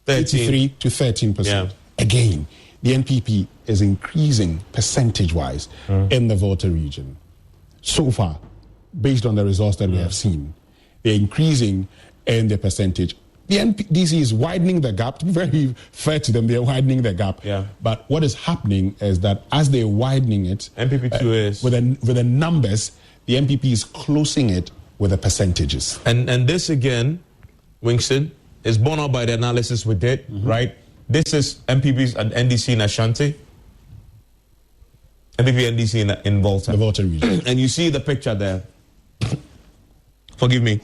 83 to 13%. Yeah. Again, the NPP is increasing percentage-wise in the voter region. So far, based on the results that we have seen, they're increasing in the percentage. The NDC is widening the gap. To be very fair to them, they're widening the gap. Yeah. But what is happening is that as they're widening it, NPP2 is with the numbers, the NPP is closing it with the percentages. And this again, Winston, is borne out by the analysis we did, right? This is MPPs and NDC in Ashanti, MPP NDC in Volta. The Volta region. And you see the picture there, forgive me,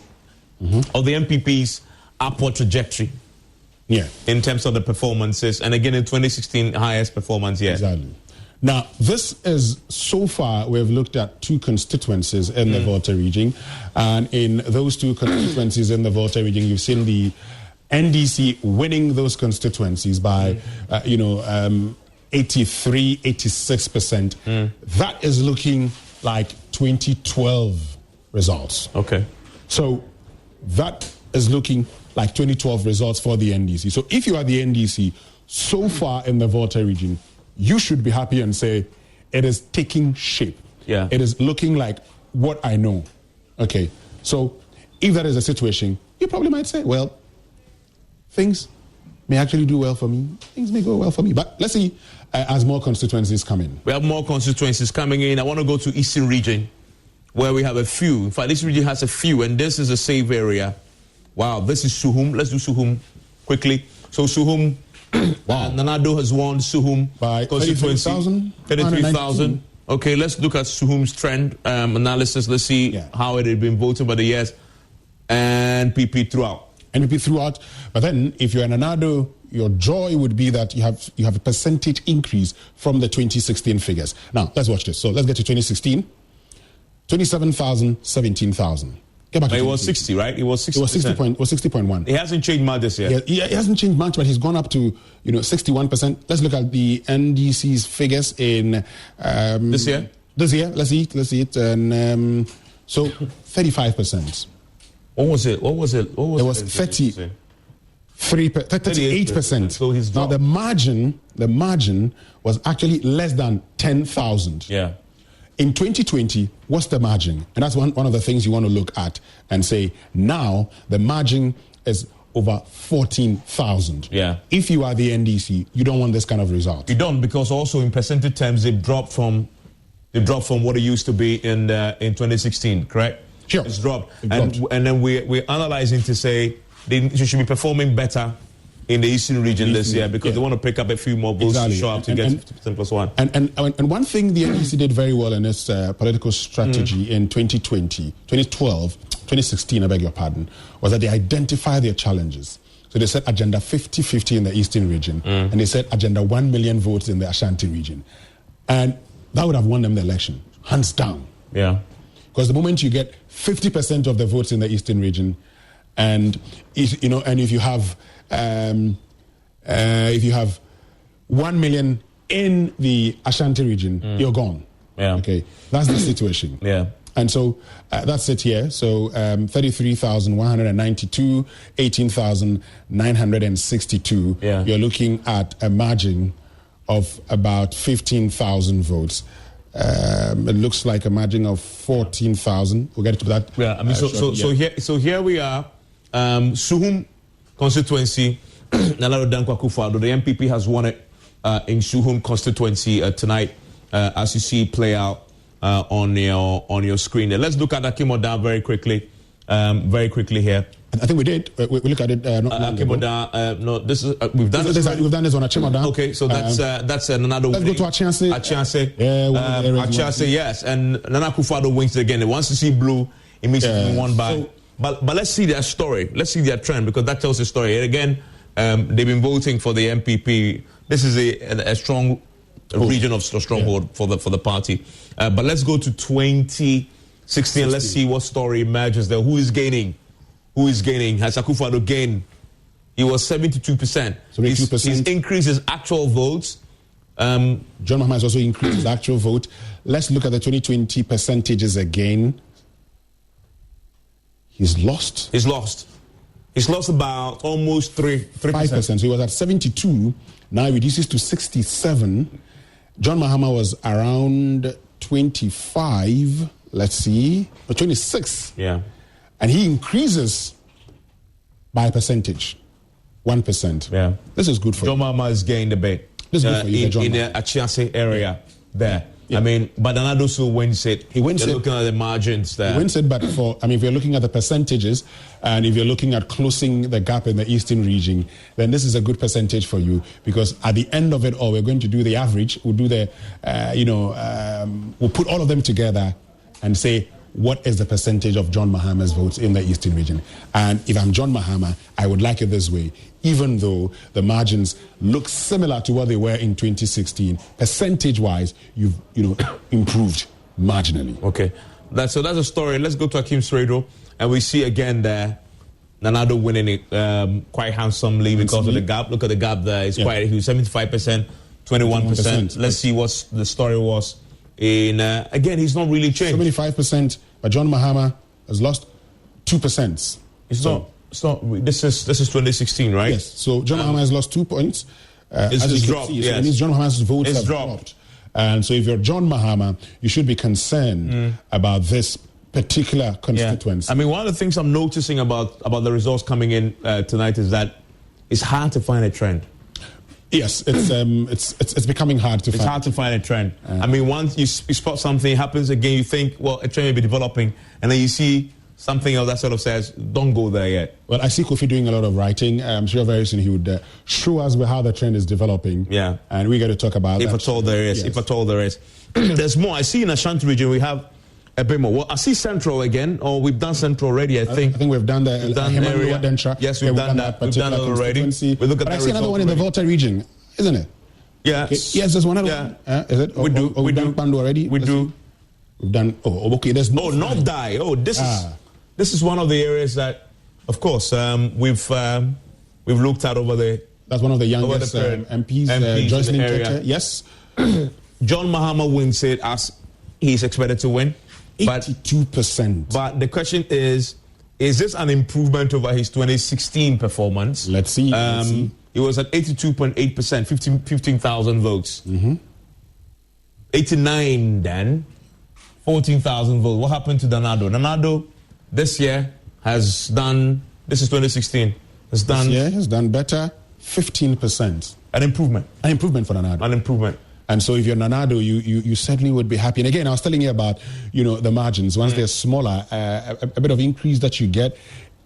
of the MPP's upward trajectory. Yeah. In terms of the performances. And again, in 2016, highest performance yet. Exactly. Now, this is, so far, we've looked at 2 constituencies in the Volta region. And in those 2 constituencies in the Volta region, you've seen the NDC winning those constituencies by, 83, 86%. That is looking like 2012 results. Okay. So that is looking like 2012 results for the NDC. So if you are the NDC, so far in the Volta region, you should be happy and say, it is taking shape. Yeah. It is looking like what I know. Okay. So if that is a situation, you probably might say, well, things may actually do well for me. Things may go well for me. But let's see as more constituencies come in. We have more constituencies coming in. I want to go to Eastern region, where we have a few. In fact, this region has a few, and this is a safe area. Wow, this is Suhum. Let's do Suhum quickly. So Suhum, wow. Nanado has won Suhum by constituency. 33,000. Okay, let's look at Suhum's trend analysis. Let's see how it had been voted by the years and PP throughout. NPP throughout. But then, if you're an Nanado, your joy would be that you have a percentage increase from the 2016 figures. Now, let's watch this. So let's get to 2016. 27,000, 17,000. Get back to it was 60, right? It was 60. It was 60.1. It hasn't changed much this year. It hasn't changed much, but he's gone up to 61%. Let's look at the NDC's figures in this year. This year, let's see it. And so 35%. What was it? It was 38%. So he's now the margin was actually less than 10,000. Yeah. In 2020, what's the margin? And that's one of the things you want to look at and say, now the margin is over 14,000. Yeah. If you are the NDC, you don't want this kind of result. You don't, because also in percentage terms, they've dropped from what it used to be in 2016, correct? Sure. It's dropped. And then we're analyzing to say they should be performing better in the Eastern region this year, because they want to pick up a few more votes to show up to get 50% plus 1. And one thing the NDC did very well in its political strategy in 2016, I beg your pardon, was that they identified their challenges. So they said Agenda 50-50 in the Eastern region, and they said Agenda 1 million votes in the Ashanti region. And that would have won them the election, hands down. Yeah. Because the moment you get 50% of the votes in the Eastern region, and if you have 1 million in the Ashanti region, you're gone. Yeah. Okay, that's the situation. Yeah. And so that's it here. So 33,192, 18,962. Yeah. You're looking at a margin of about 15,000 votes. It looks like a margin of 14,000. We'll get to that. Yeah. I mean, so here we are. Suhum constituency. Nalaro Dankwa Akufo-Addo, the MPP has won it in Suhum constituency tonight, as you see play out on your screen there. Let's look at Akimoda very quickly here. I think we did. We look at it. Akimoda, no, this is we've done this. We've done this on Achimoda. Okay, so that's another. Let's go to Achanse. Achanse, yes, and Nana Akufo-Addo wins it again. He wants to see blue. It means he won by. But let's see their story. Let's see their trend, because that tells the story. And again, they've been voting for the MPP. This is a strong region of stronghold for the party. But let's go to 2016. Let's see what story emerges there. Who is gaining? Has Akufo-Addo gained? He was 72%. He's increased his actual votes. John Mahama has also increased his actual vote. Let's look at the 2020 percentages again. He's lost. He's lost about almost 3%. 5%. So he was at 72. Now he reduces to 67. John Mahama was around 25. Let's see. Or 26. Yeah. And he increases by a percentage. 1%. Yeah. This is good for John Mahama has gained a bit. This is good for you, in the Achiase area there. Yeah. I mean, but Nanado still wins it. He wins it. Looking at the margins there. He wins it, but if you're looking at the percentages and if you're looking at closing the gap in the eastern region, then this is a good percentage for you, because at the end of it all, we're going to do the average. We'll do the, we'll put all of them together and say, what is the percentage of John Mahama's votes in the eastern region? And if I'm John Mahama, I would like it this way. Even though the margins look similar to what they were in 2016, percentage-wise, you've improved marginally. Okay, that's a story. Let's go to Akim Sredo, and we see again there Nanado winning it quite handsomely because of the gap. Look at the gap there; it's quite huge. 75%, 21%. Let's see what the story was. Again, he's not really changed. 75%, but John Mahama has lost 2%. It's not. This is 2016, right? Yes. So John Mahama has lost 2 points. It's dropped. See, so it means John Mahama's votes have dropped. And so if you're John Mahama, you should be concerned about this particular constituency. Yeah. I mean, one of the things I'm noticing about the results coming in tonight is that it's hard to find a trend. Yes, it's becoming hard to find. It's hard to find a trend. I mean, once you spot something, happens again, you think, well, a trend may be developing, and then you see something else that sort of says, don't go there yet. Well, I see Kofi doing a lot of writing. I'm sure very soon he would show us how the trend is developing. Yeah. And we got to talk about that. If at all there is. Yes. If at all there is. There's more. I see in Ashanti region we have a bit more. Well, I see Central again, or we've done Central already, I think. I think we've done the area. Yes, we've done that. We've done it already. We look at I see another one in the Volta region, isn't it? Yeah. Okay. Yes, there's one other one. Is it? We've done Pandu already? We do. We've done, okay, there's no. Oh, not die. Oh, this is one of the areas that, of course, we've looked at over the. That's one of the youngest MPs Joycelyn Keke. Yes. John Mahama wins it as he's expected to win. 82%. But the question is this an improvement over his 2016 performance? Let's see. It was at 82.8%, 15,000 votes. 89 then, 14,000 votes. What happened to Nanado? Nanado this year has done, this is 2016, has done better, 15%. An improvement. An improvement for Nanado. An improvement. And so if you're Nanado, you certainly would be happy. And again, I was telling you about, the margins. Once they're smaller, a bit of increase that you get,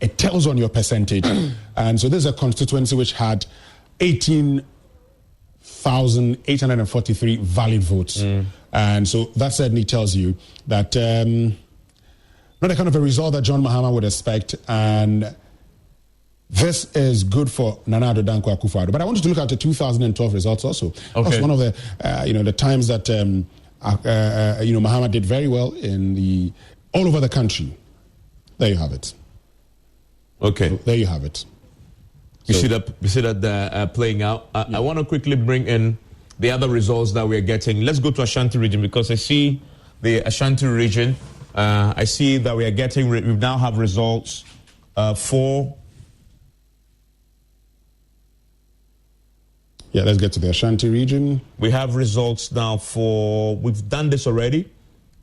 it tells on your percentage. And so this is a constituency which had 18,843 valid votes. And so that certainly tells you that not a kind of a result that John Mahama would expect. And this is good for Nana Addo Dankwa Akufo-Addo. But I wanted to look at the 2012 results also. Okay. That's one of the, the times that, Mahama did very well in all over the country. There you have it. Okay. So there you have it. You see that playing out. I want to quickly bring in the other results that we're getting. Let's go to Ashanti region because I see the Ashanti region. I see that we now have results for... Yeah, let's get to the Ashanti region. We have results now for... We've done this already,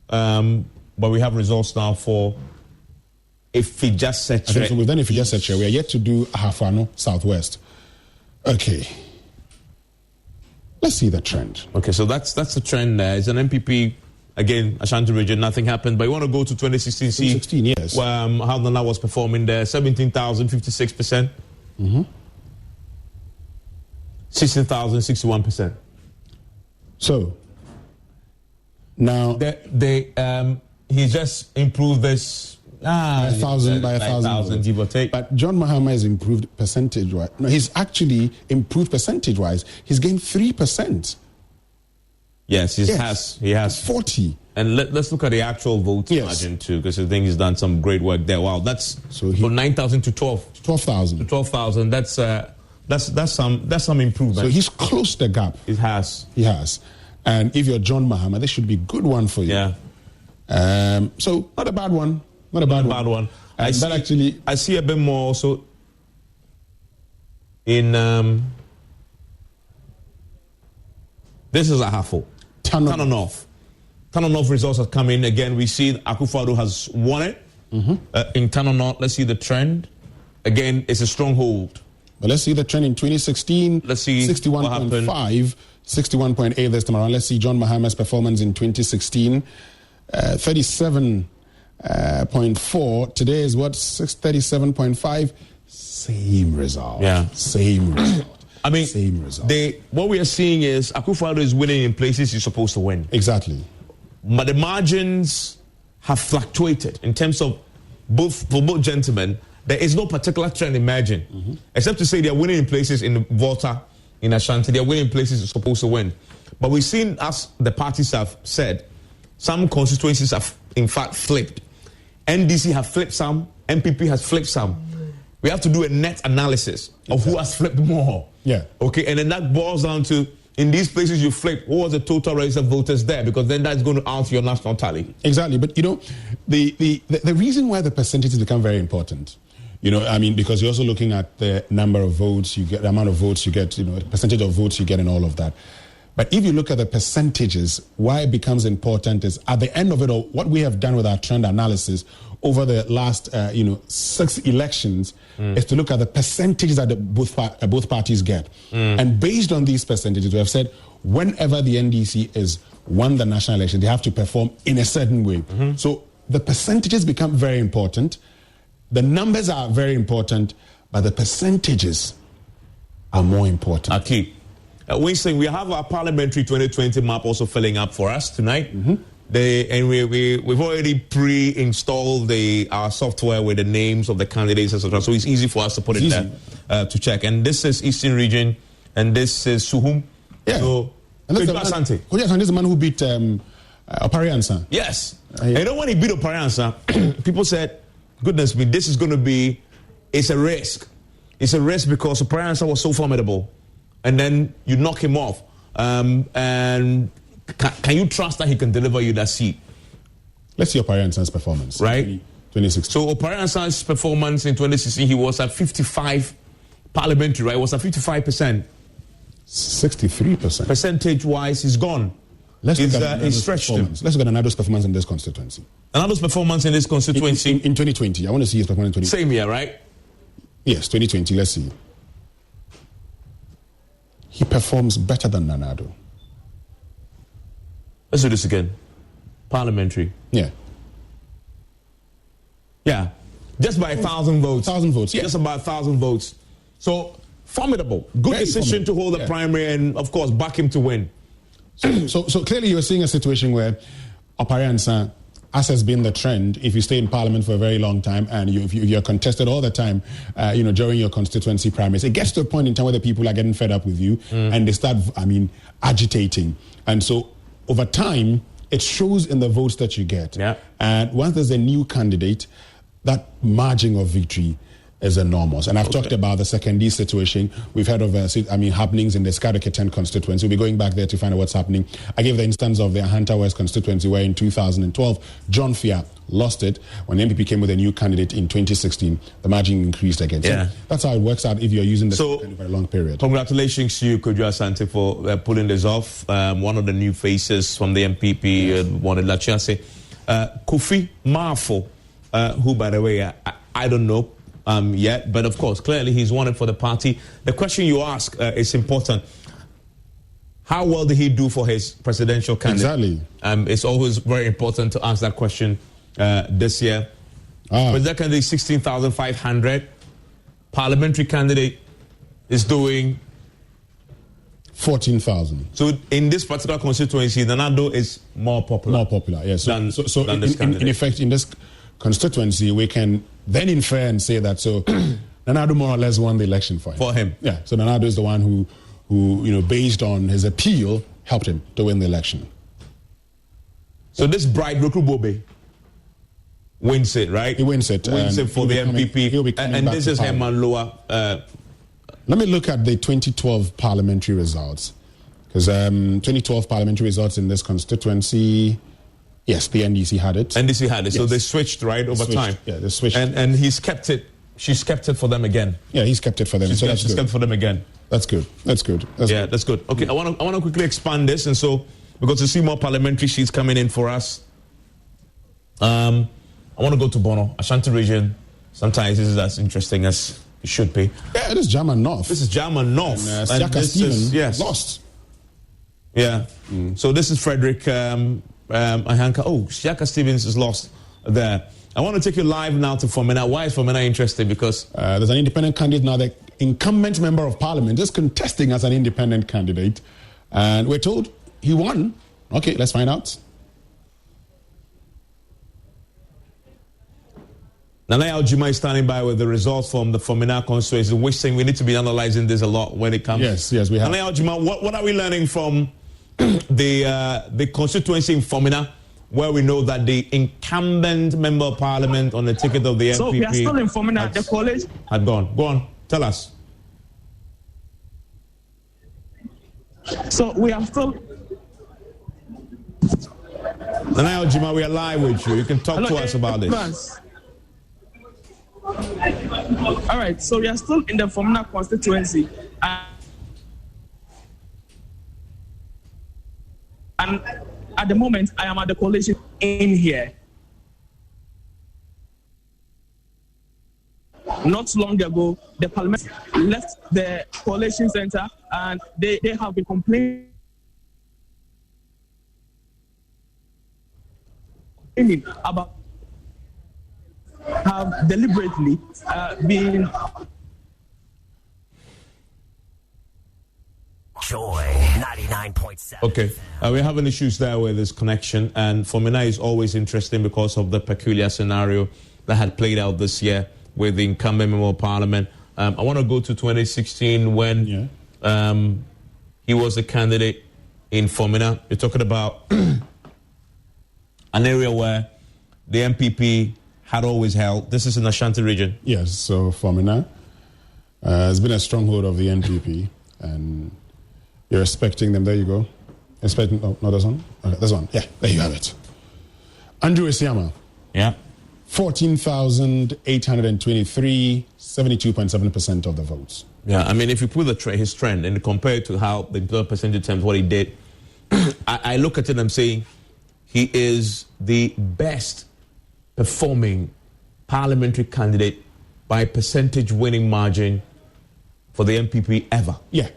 but we have results now for... If we just set so we've done if we just set we are yet to do Ahafano Southwest. Okay. Let's see the trend. Okay, so that's the trend there. It's an MPP, again, Ashanti region, nothing happened. But you want to go to 2016, see 2016, yes. How Nana was performing there. 17,000, 56%. 16,000, 61%. So, now... he just improved this... by a thousand, give or take. But John Mahama has improved percentage-wise. No, he's actually improved percentage-wise. He's gained 3%. Yes, he has 40. And let's look at the actual vote margin too, because I think he's done some great work there. Wow, that's from 9,000 to 12,000. To 12,000. That's some improvement. So he's closed the gap. He has. And if you're John Mahama, this should be a good one for you. Yeah. So not a bad one. Not a bad one. I see a bit more also in this is Ahafo. Tano North. Tano North results have come in. Again, we see Akufo-Addo has won it in Tano North. Let's see the trend. Again, it's a stronghold. But let's see the trend in 2016. Let's see 61.5, 61.8 this time around. Let's see John Mahama's performance in 2016. 37.4. Today is what? 37.5. Same result. Yeah. Same result. I mean, same result. What we are seeing is Akufo-Addo is winning in places he's supposed to win. Exactly. But the margins have fluctuated in terms of for both gentlemen. There is no particular trend emerging, except to say they are winning in places in Volta, in Ashanti. They are winning in places they're supposed to win. But we've seen, as the parties have said, some constituencies have in fact flipped. NDC have flipped some. MPP has flipped some. We have to do a net analysis of who has flipped more. Yeah. Okay, and then that boils down to, in these places you flipped, what was the total registered voters there? Because then that's going to answer your national tally. Exactly. But, you know, the reason why the percentages become very important, you know, I mean, because you're also looking at the number of votes you get, the amount of votes you get, you know, the percentage of votes you get and all of that. But if you look at the percentages, why it becomes important is at the end of it all, what we have done with our trend analysis over the last, 6 elections is to look at the percentages that both parties get. And based on these percentages, we have said whenever the NDC is won the national election, they have to perform in a certain way. So the percentages become very important. The numbers are very important, but the percentages are more important. Okay. Winston, we have our parliamentary 2020 map also filling up for us tonight. We've already pre-installed our software with the names of the candidates, etc. So it's easy for us to put it there to check. And this is Eastern Region, and this is Suhum. Yeah. So, Asante. Asante is the man who beat Opariansa. Yes. And you know when he beat Opariansa, people said, goodness me, this is going to be, it's a risk. It's a risk because Opariansa was so formidable. And then you knock him off. And can you trust that he can deliver you that seat? Let's see Opariansa's performance. Right? 2016. So Opariansa's performance in 2016, he was at 55 parliamentary, right? It was at 55%. 63%. Percentage-wise, he's gone. He's stretched him. Let's look at Nanado's performance in this constituency. Nanado's performance in this constituency? In 2020. I want to see his performance in 2020. Same year, right? Yes, 2020. Let's see. He performs better than Nanado. Let's do this again. Parliamentary. Yeah. Yeah. Just by 1,000 votes. 1,000 votes, yeah. Just about 1,000 votes. So, formidable. Good very decision formidable. To hold the primary and, of course, back him to win. So clearly you're seeing a situation where Opariansa, as has been the trend, if you stay in Parliament for a very long time and you're contested all the time, during your constituency primaries, it gets to a point in time where the people are getting fed up with you and they start, agitating. And so over time, it shows in the votes that you get. Yeah. And once there's a new candidate, that margin of victory is enormous. And I've talked about the secondary situation. We've heard of happenings in the Skadoketen constituency. We'll be going back there to find out what's happening. I gave the instance of the Ahanta West constituency where in 2012, John Fia lost it. When the MPP came with a new candidate in 2016, the margin increased again. So that's how it works out if you're using this for a very long period. Congratulations to you, Kojo Asante, for pulling this off. One of the new faces from the MPP, one of Lachiase. Kofi Marfo, who, by the way, I don't know yet, but of course, clearly he's won it for the party. The question you ask is important. How well did he do for his presidential candidate? Exactly. It's always very important to ask that question this year. Presidential candidate, 16,500. Parliamentary candidate is doing 14,000. So in this particular constituency, Nanado is more popular. More popular, yes. Than this candidate. In effect, in this constituency, we can then infer and say that Nanado more or less won the election for him. For him. Yeah. So Nanado is the one who based on his appeal, helped him to win the election. So this bright Rokubobe wins it, right? He wins it. Wins it for the MPP. And this is Herman Loa. Let me look at the 2012 parliamentary results. Because 2012 parliamentary results in this constituency, yes, the NDC had it. NDC had it. Yes. So they switched, right, over time. Yeah, they switched. And he's kept it she's kept it for them again. Yeah, he's kept it for them. She's kept it for them again. That's good. That's good. That's good. Okay, I want to quickly expand this, and so because to see more parliamentary sheets coming in for us, I want to go to Bono, Ashanti region. Sometimes this is as interesting as it should be. Yeah, this is German North. This is German North. And Siaka Stephen lost. Yeah. So this is Frederick Ahanka. Oh, Siaka Stevens is lost there. I want to take you live now to Fomena. Why is Fomena interesting? Because there's an independent candidate now, the incumbent member of parliament, just contesting as an independent candidate. And we're told he won. Okay, let's find out. Nanaya Ojima is standing by with the results from the Fomena constituency, which thing we need to be analyzing this a lot when it comes. Yes, we have. Nanaya Ojima, what are we learning from the constituency in Fomena, where we know that the incumbent member of parliament on the ticket of the NPP... So we are still in Fomena, the college... Had gone. Go on, tell us. So we are still... Nanaya Ojima, we are live with you. You can talk to us about this. All right, so we are still in the Fomena constituency. And at the moment, I am at the coalition in here. Not long ago, the parliament left the coalition center and they have been complaining about have deliberately been Joy 99.7. Okay, we're having issues there with this connection, and Fomena is always interesting because of the peculiar scenario that had played out this year with the incumbent member of parliament. I want to go to 2016 when he was a candidate in Fomena. You're talking about an area where the MPP had always held. This is in Ashanti region. Yes, so Fomena has been a stronghold of the NPP, and you're expecting them. There you go. Expecting, no, not this one. Okay, this one. Yeah, there you have it. Andrew Esiama. Yeah. 14,823, 72.7% of the votes. Yeah, I mean, if you put his trend and compare it to how the percentage terms, what he did, I look at it and I'm saying he is the best performing parliamentary candidate by percentage winning margin for the MPP ever. Yeah.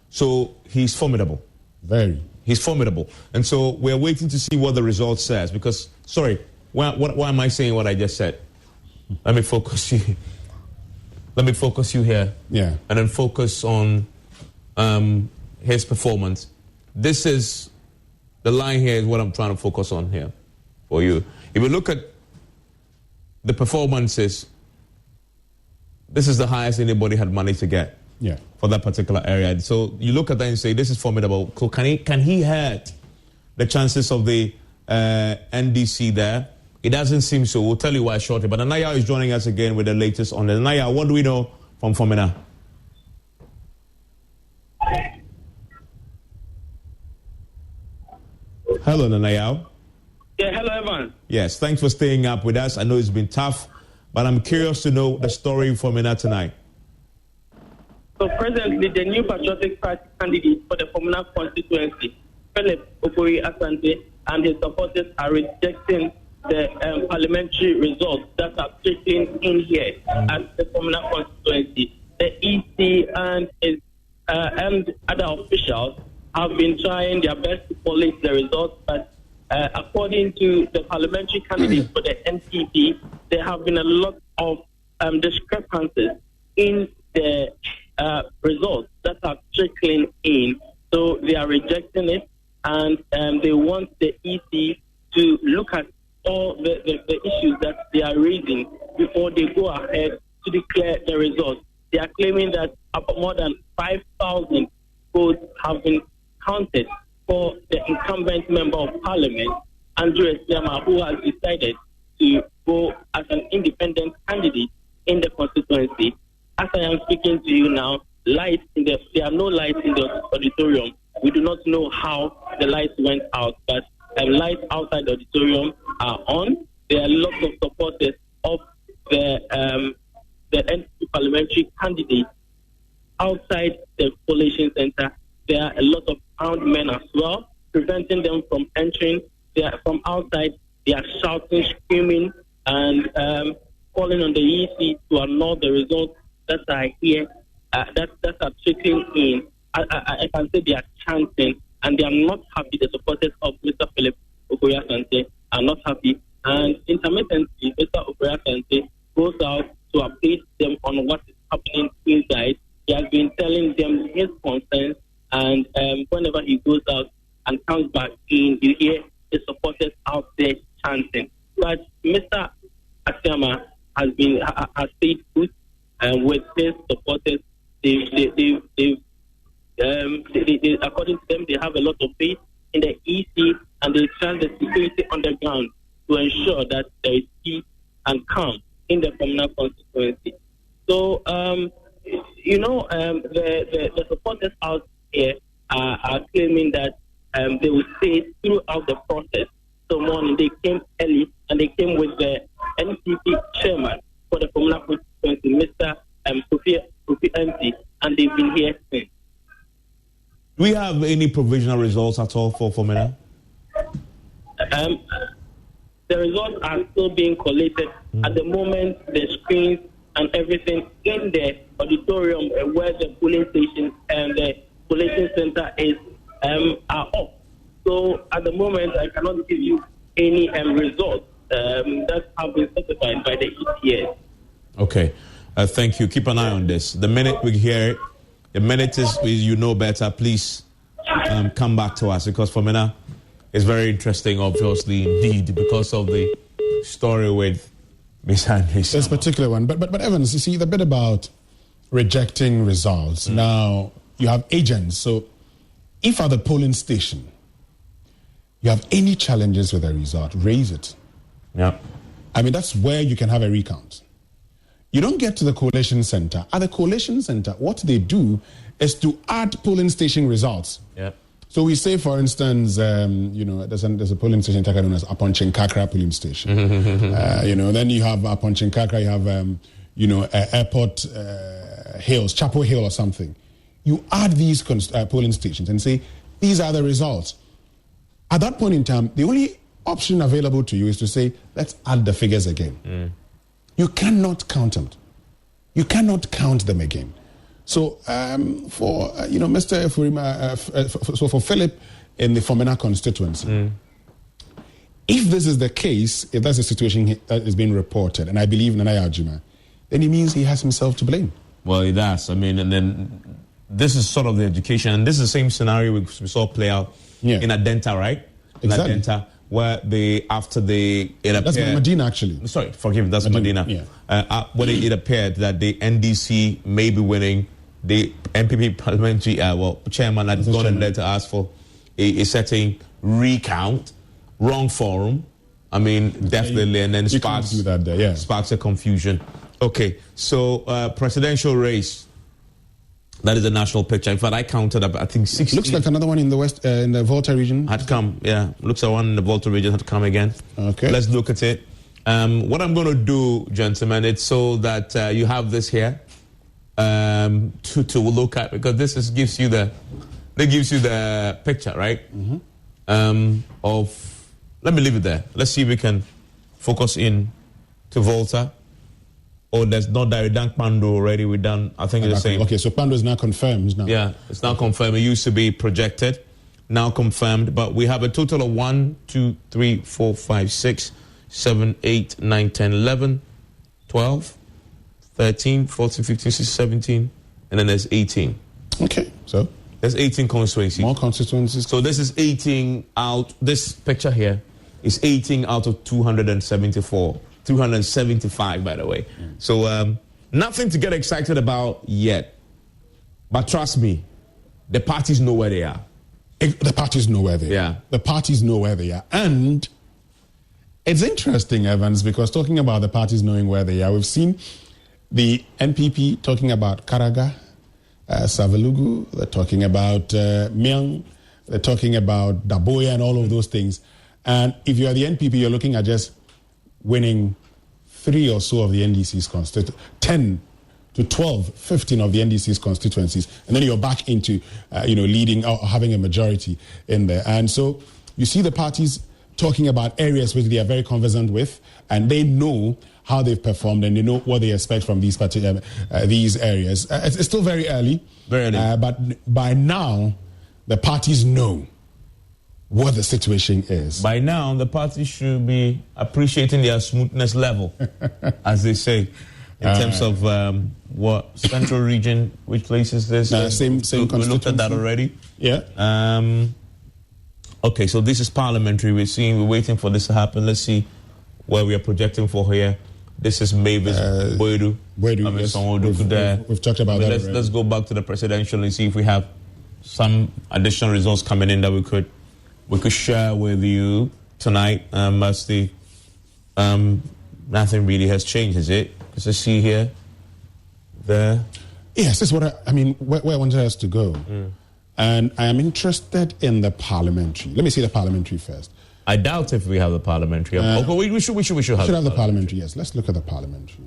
So he's formidable. Very. He's formidable. And so we're waiting to see what the result says because, sorry, why am I saying what I just said? Let me focus you. Let me focus you here. Yeah. And then focus on his performance. This is, the line here is what I'm trying to focus on here for you. If you look at the performances, this is the highest anybody had managed to get for that particular area. So you look at that and say, this is formidable. So can he hurt the chances of the NDC there? It doesn't seem so. We'll tell you why shortly. But Anaya is joining us again with the latest on it. Anaya, what do we know from Fomena? Hello, Nanaya. Yeah, hello, Evan. Yes, thanks for staying up with us. I know it's been tough, but I'm curious to know the story in Fomena tonight. So presently, the new Patriotic Party candidate for the Fomena constituency, Philip Okori Asante, and his supporters are rejecting the parliamentary results that are trickling in here at the Fomena constituency. The EC and other officials have been trying their best to police the results, but according to the parliamentary candidates for the NPP, there have been a lot of discrepancies in the results that are trickling in. So they are rejecting it, and they want the EC to look at all the issues that they are raising before they go ahead to declare the results. They are claiming that more than 5,000 votes have been counted for the incumbent member of parliament, Andrew Esiama, who has decided to go as an independent candidate in the constituency. As I am speaking to you now, there are no lights in the auditorium. We do not know how the lights went out, but lights outside the auditorium are on. There are lots of supporters of the the NPP parliamentary candidates outside the collation center, there are a lot of armed men as well, preventing them from entering. They are from outside. They are shouting, screaming, and calling on the EC to annul the results that are here, that are trickling in. I can say they are chanting, and they are not happy. The supporters of Mr. Philip Okoye-Asante are not happy. And intermittently, Mr. Okoye-Asante goes out to update them on what is happening inside. He has been telling them his concerns, and whenever he goes out and comes back in, you hear his supporters out there chanting. But Mr. Asiama has stayed good with his supporters. According to them, they have a lot of faith in the EC, and they trust the security on the ground to ensure that there is peace and calm in the communal constituency. So, the supporters out here are claiming that they will stay throughout the process. So morning they came early, and they came with the NPP chairman for the communal constituency, Mr. Kofi MC, and they've been here since. Do we have any provisional results at all for Fomena? The results are still being collated. At the moment, the screens and everything in the auditorium where the polling station and the collation center is are off. So at the moment, I cannot give you any results that have been certified by the ETS. Okay. Thank you. Keep an eye on this. The minute we hear it, the minute you know better, please come back to us, because Fomena is very interesting, obviously, indeed, because of the story with Ms. Hanley. This particular one. But Evans, you see, the bit about rejecting results. Now, you have agents. So if at the polling station you have any challenges with a result, raise it. Yeah. I mean, that's where you can have a recount. You don't get to the collation center. At the collation center, what they do is to add polling station results. Yeah. So we say, for instance, there's a polling station known as Aponchinkakra polling station. Then you have Aponchinkakra, you have, Airport Hills, Chapel Hill or something. You add these polling stations and say, these are the results. At that point in time, the only option available to you is to say, let's add the figures again. You cannot count them. You cannot count them again. So for Mr. Efurima, for Philip in the Fomena constituency, if this is the case, if that's the situation that is being reported, and I believe Nana Yajima, then it means he has himself to blame. Well, he does. I mean, and then this is sort of the education, and this is the same scenario we saw play out in Adenta, right? Exactly. In Adenta, where that's Medina, actually. Sorry, forgive me, that's Medina. Yeah. When it appeared that the NDC may be winning, the NPP parliamentary chairman had gone in there to ask for a certain recount, wrong forum. I mean, definitely, and then sparks a confusion. Okay, so presidential race. That is the national picture. In fact, I counted up, I think 60. Looks like another one in the west, in the Volta region. Had come, yeah. Looks like one in the Volta region had come again. Okay. Let's look at it. What I'm going to do, gentlemen, it's so that you have this here to look at, because this gives you the picture, right? Let me leave it there. Let's see if we can focus in to Volta. Oh, there's not that. We done Pando already. We done, I think it's the same. Okay, so Pando is now confirmed now. Yeah, it's now confirmed. It used to be projected, now confirmed. But we have a total of 1, 2, 3, 4, 5, 6, 7, 8, 9, 10, 11, 12, 13, 14, 15, 16, 17, and then there's 18. Okay, so? There's 18 constituencies. More constituencies. So this is 18 out, this picture here is 18 out of 274. 275, by the way. So nothing to get excited about yet. But trust me, the parties know where they are. The parties know where they are. The parties know where they are. And it's interesting, Evans, because talking about the parties knowing where they are, we've seen the NPP talking about Karaga, Savalugu, they're talking about Myang, they're talking about Daboya and all of those things. And if you are the NPP, you're looking at just winning 3 or so of the NDC's 10 to 12, 15 of the NDC's constituencies, and then you're back into, leading or having a majority in there. And so you see the parties talking about areas which they are very conversant with, and they know how they've performed and they know what they expect from these particular these areas. It's still very early, but by now the parties know what the situation is. By now, the parties should be appreciating their smoothness level, as they say, in terms of what central region, which place is this? Same we looked at that already. Yeah. Okay, so this is parliamentary. We're waiting for this to happen. Let's see where we are projecting for here. This is Mavis Boedu. Yes. We've talked about that. Let's go back to the presidential and see if we have some additional results coming in that we could share with you tonight. As the nothing really has changed, is it? Because I see here, there. Yes, this is what where I wanted us to go. And I am interested in the parliamentary. Let me see the parliamentary first. I doubt if we have the parliamentary. We should have the parliamentary. Yes, let's look at the parliamentary.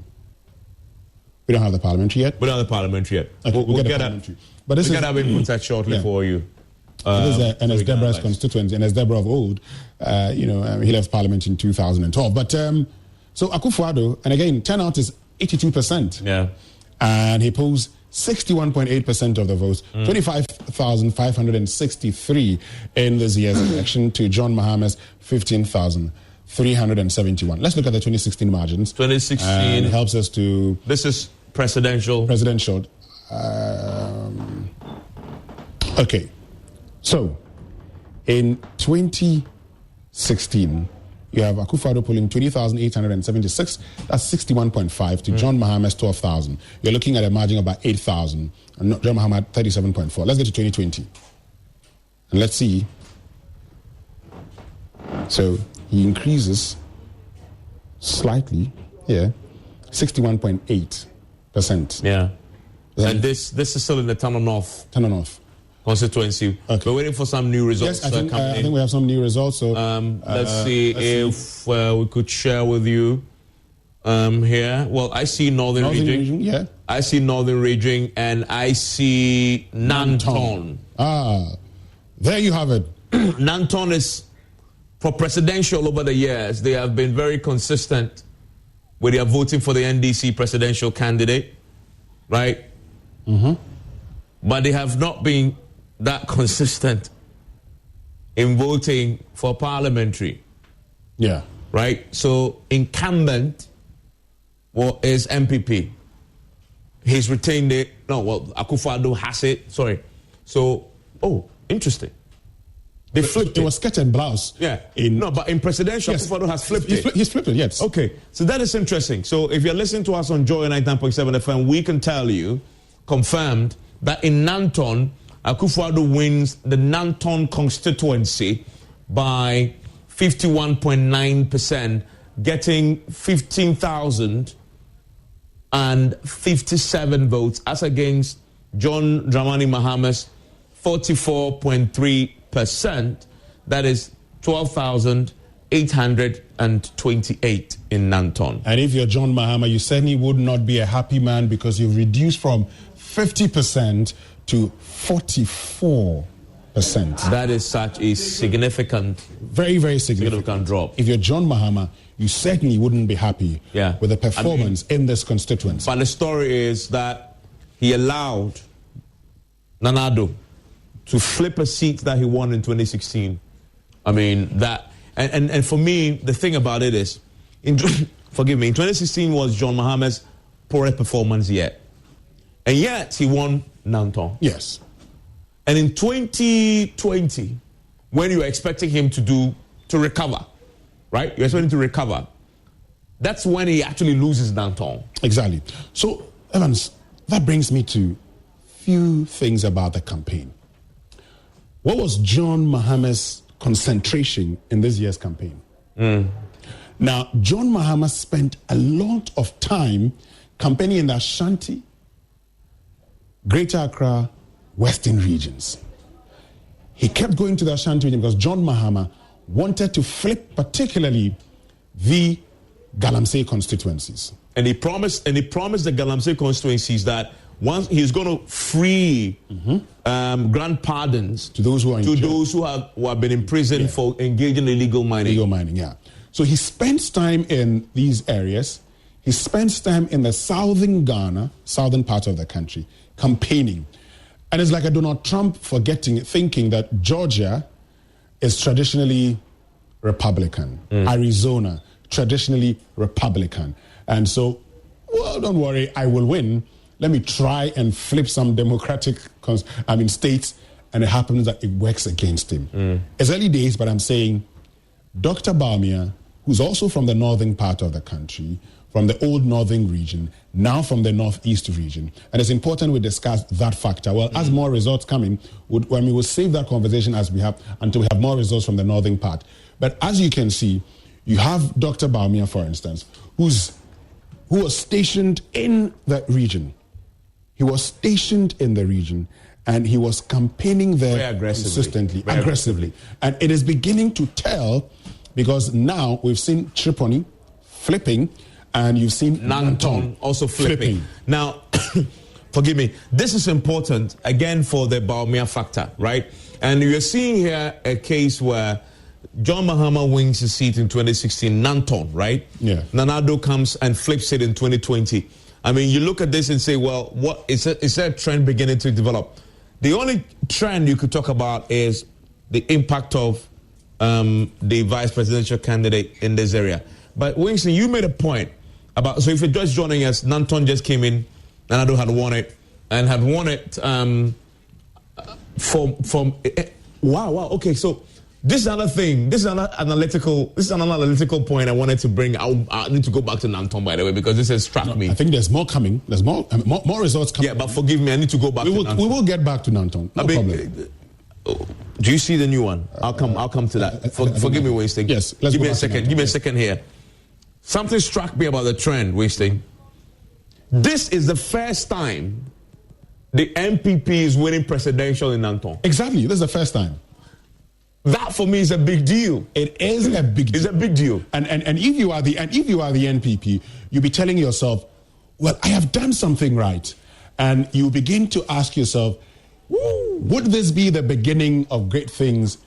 We don't have the parliamentary yet. We don't have the parliamentary yet. Okay, we'll get the parliamentary. But this we'll get that input shortly for you. This is Ernest Deborah's constituency. Ernest Deborah of old, he left parliament in 2012. But so Akufo-Addo, and again, turnout is 82%. Yeah, and he polls 61.8% of the votes, 25,563 in this year's election to John Mahama's 15,371. Let's look at the 2016 margins. 2016 and it helps us to. This is presidential. Okay, so in 2016. You have Akufo-Addo polling 20,876. That's 61.5 to John Mahama's 12,000. You're looking at a margin of about 8,000. And John Mahama 37.4. Let's get to 2020. And let's see. So he increases slightly here, 61.8%. Yeah. And this is still in the Tunnel North constituency. Okay. We're waiting for some new results. Yes, I think we have some new results. So let's see if we could share with you here. Well, I see Northern region. Yeah. I see Northern region, and I see Nanton. There you have it. Nanton is, for presidential over the years, they have been very consistent with their voting for the NDC presidential candidate, right? Mm-hmm. But they have not been that consistent in voting for parliamentary. Yeah. Right? So incumbent is MPP. He's retained it. No, Akufo-Addo has it. Sorry. So, interesting. They flipped it. It was skirt and blouse. Yeah. But in presidential, yes. Akufo-Addo has flipped it. He's flipped it, yes. Okay. So that is interesting. So if you're listening to us on Joy 99.7 FM, we can tell you, confirmed, that in Nanton, Akufo-Addo wins the Nanton constituency by 51.9%, getting 15,057 votes, as against John Dramani Mahama's 44.3%. That is 12,828 in Nanton. And if you're John Mahama, you certainly would not be a happy man, because you've reduced from 50% to 44%. That is such a significant, very, very significant drop. If you're John Mahama, you certainly wouldn't be happy with the performance in this constituency. But the story is that he allowed Nana-Addo to flip a seat that he won in 2016. I mean, that, and for me, the thing about it is, forgive me, in 2016 was John Mahama's poorest performance yet. And yet, he won Nanton. Yes. And in 2020, when you were expecting him to recover, right? You're expecting to recover. That's when he actually loses Nanton. Exactly. So, Evans, that brings me to few things about the campaign. What was John Mahama's concentration in this year's campaign? Now, John Mahama spent a lot of time campaigning in the Ashanti, Greater Accra, Western regions. He kept going to the Ashanti region because John Mahama wanted to flip particularly the Galamsey constituencies. And he promised the Galamsey constituencies that once he's going to free grant pardons to those who are who have been imprisoned for engaging in illegal mining. Illegal mining, yeah. So he spends time in these areas. He spends time in the southern Ghana, southern part of the country, campaigning. And it's like a Donald Trump thinking that Georgia is traditionally Republican, Arizona traditionally Republican, and so, well, don't worry, I will win. Let me try and flip some Democratic states, and it happens that it works against him. It's early days, but I'm saying Dr. Bawumia, who's also from the northern part of the country, from the old northern region, now from the northeast region. And it's important we discuss that factor. Well, as more results come in, we'll save that conversation until we have more results from the northern part. But as you can see, you have Dr. Bawumia, for instance, who was stationed in that region. He was stationed in the region, and he was campaigning there consistently, aggressively. And it is beginning to tell, because now we've seen Tripoli flipping, and you've seen Nanton also flipping. Now, forgive me, this is important, again, for the Bawumia factor, right? And you're seeing here a case where John Mahama wins his seat in 2016, Nanton, right? Yeah. Nana Addo comes and flips it in 2020. I mean, you look at this and say, well, is there a trend beginning to develop? The only trend you could talk about is the impact of the vice presidential candidate in this area. But Winston, you made a point about, so if you're just joining us, Nanton just came in, Nana Addo had won it, and had won it from wow, okay, so this is another thing. This is an analytical point I wanted to bring. I need to go back to Nanton, by the way, because this has struck me. I think there's more coming. There's more results coming. Yeah, but forgive me, I need to go back to Nanton. We will get back to Nanton. No problem. Do you see the new one? I'll come to that. Forgive me, Winston. Yes, give me a second. Give me a second here. Something struck me about the trend, Winston. This is the first time the MPP is winning presidential in Nanton. Exactly. This is the first time. That for me is a big deal. It is a big deal. It's a big deal. And if you are the NPP, you'll be telling yourself, well, I have done something right. And you begin to ask yourself, would this be the beginning of great things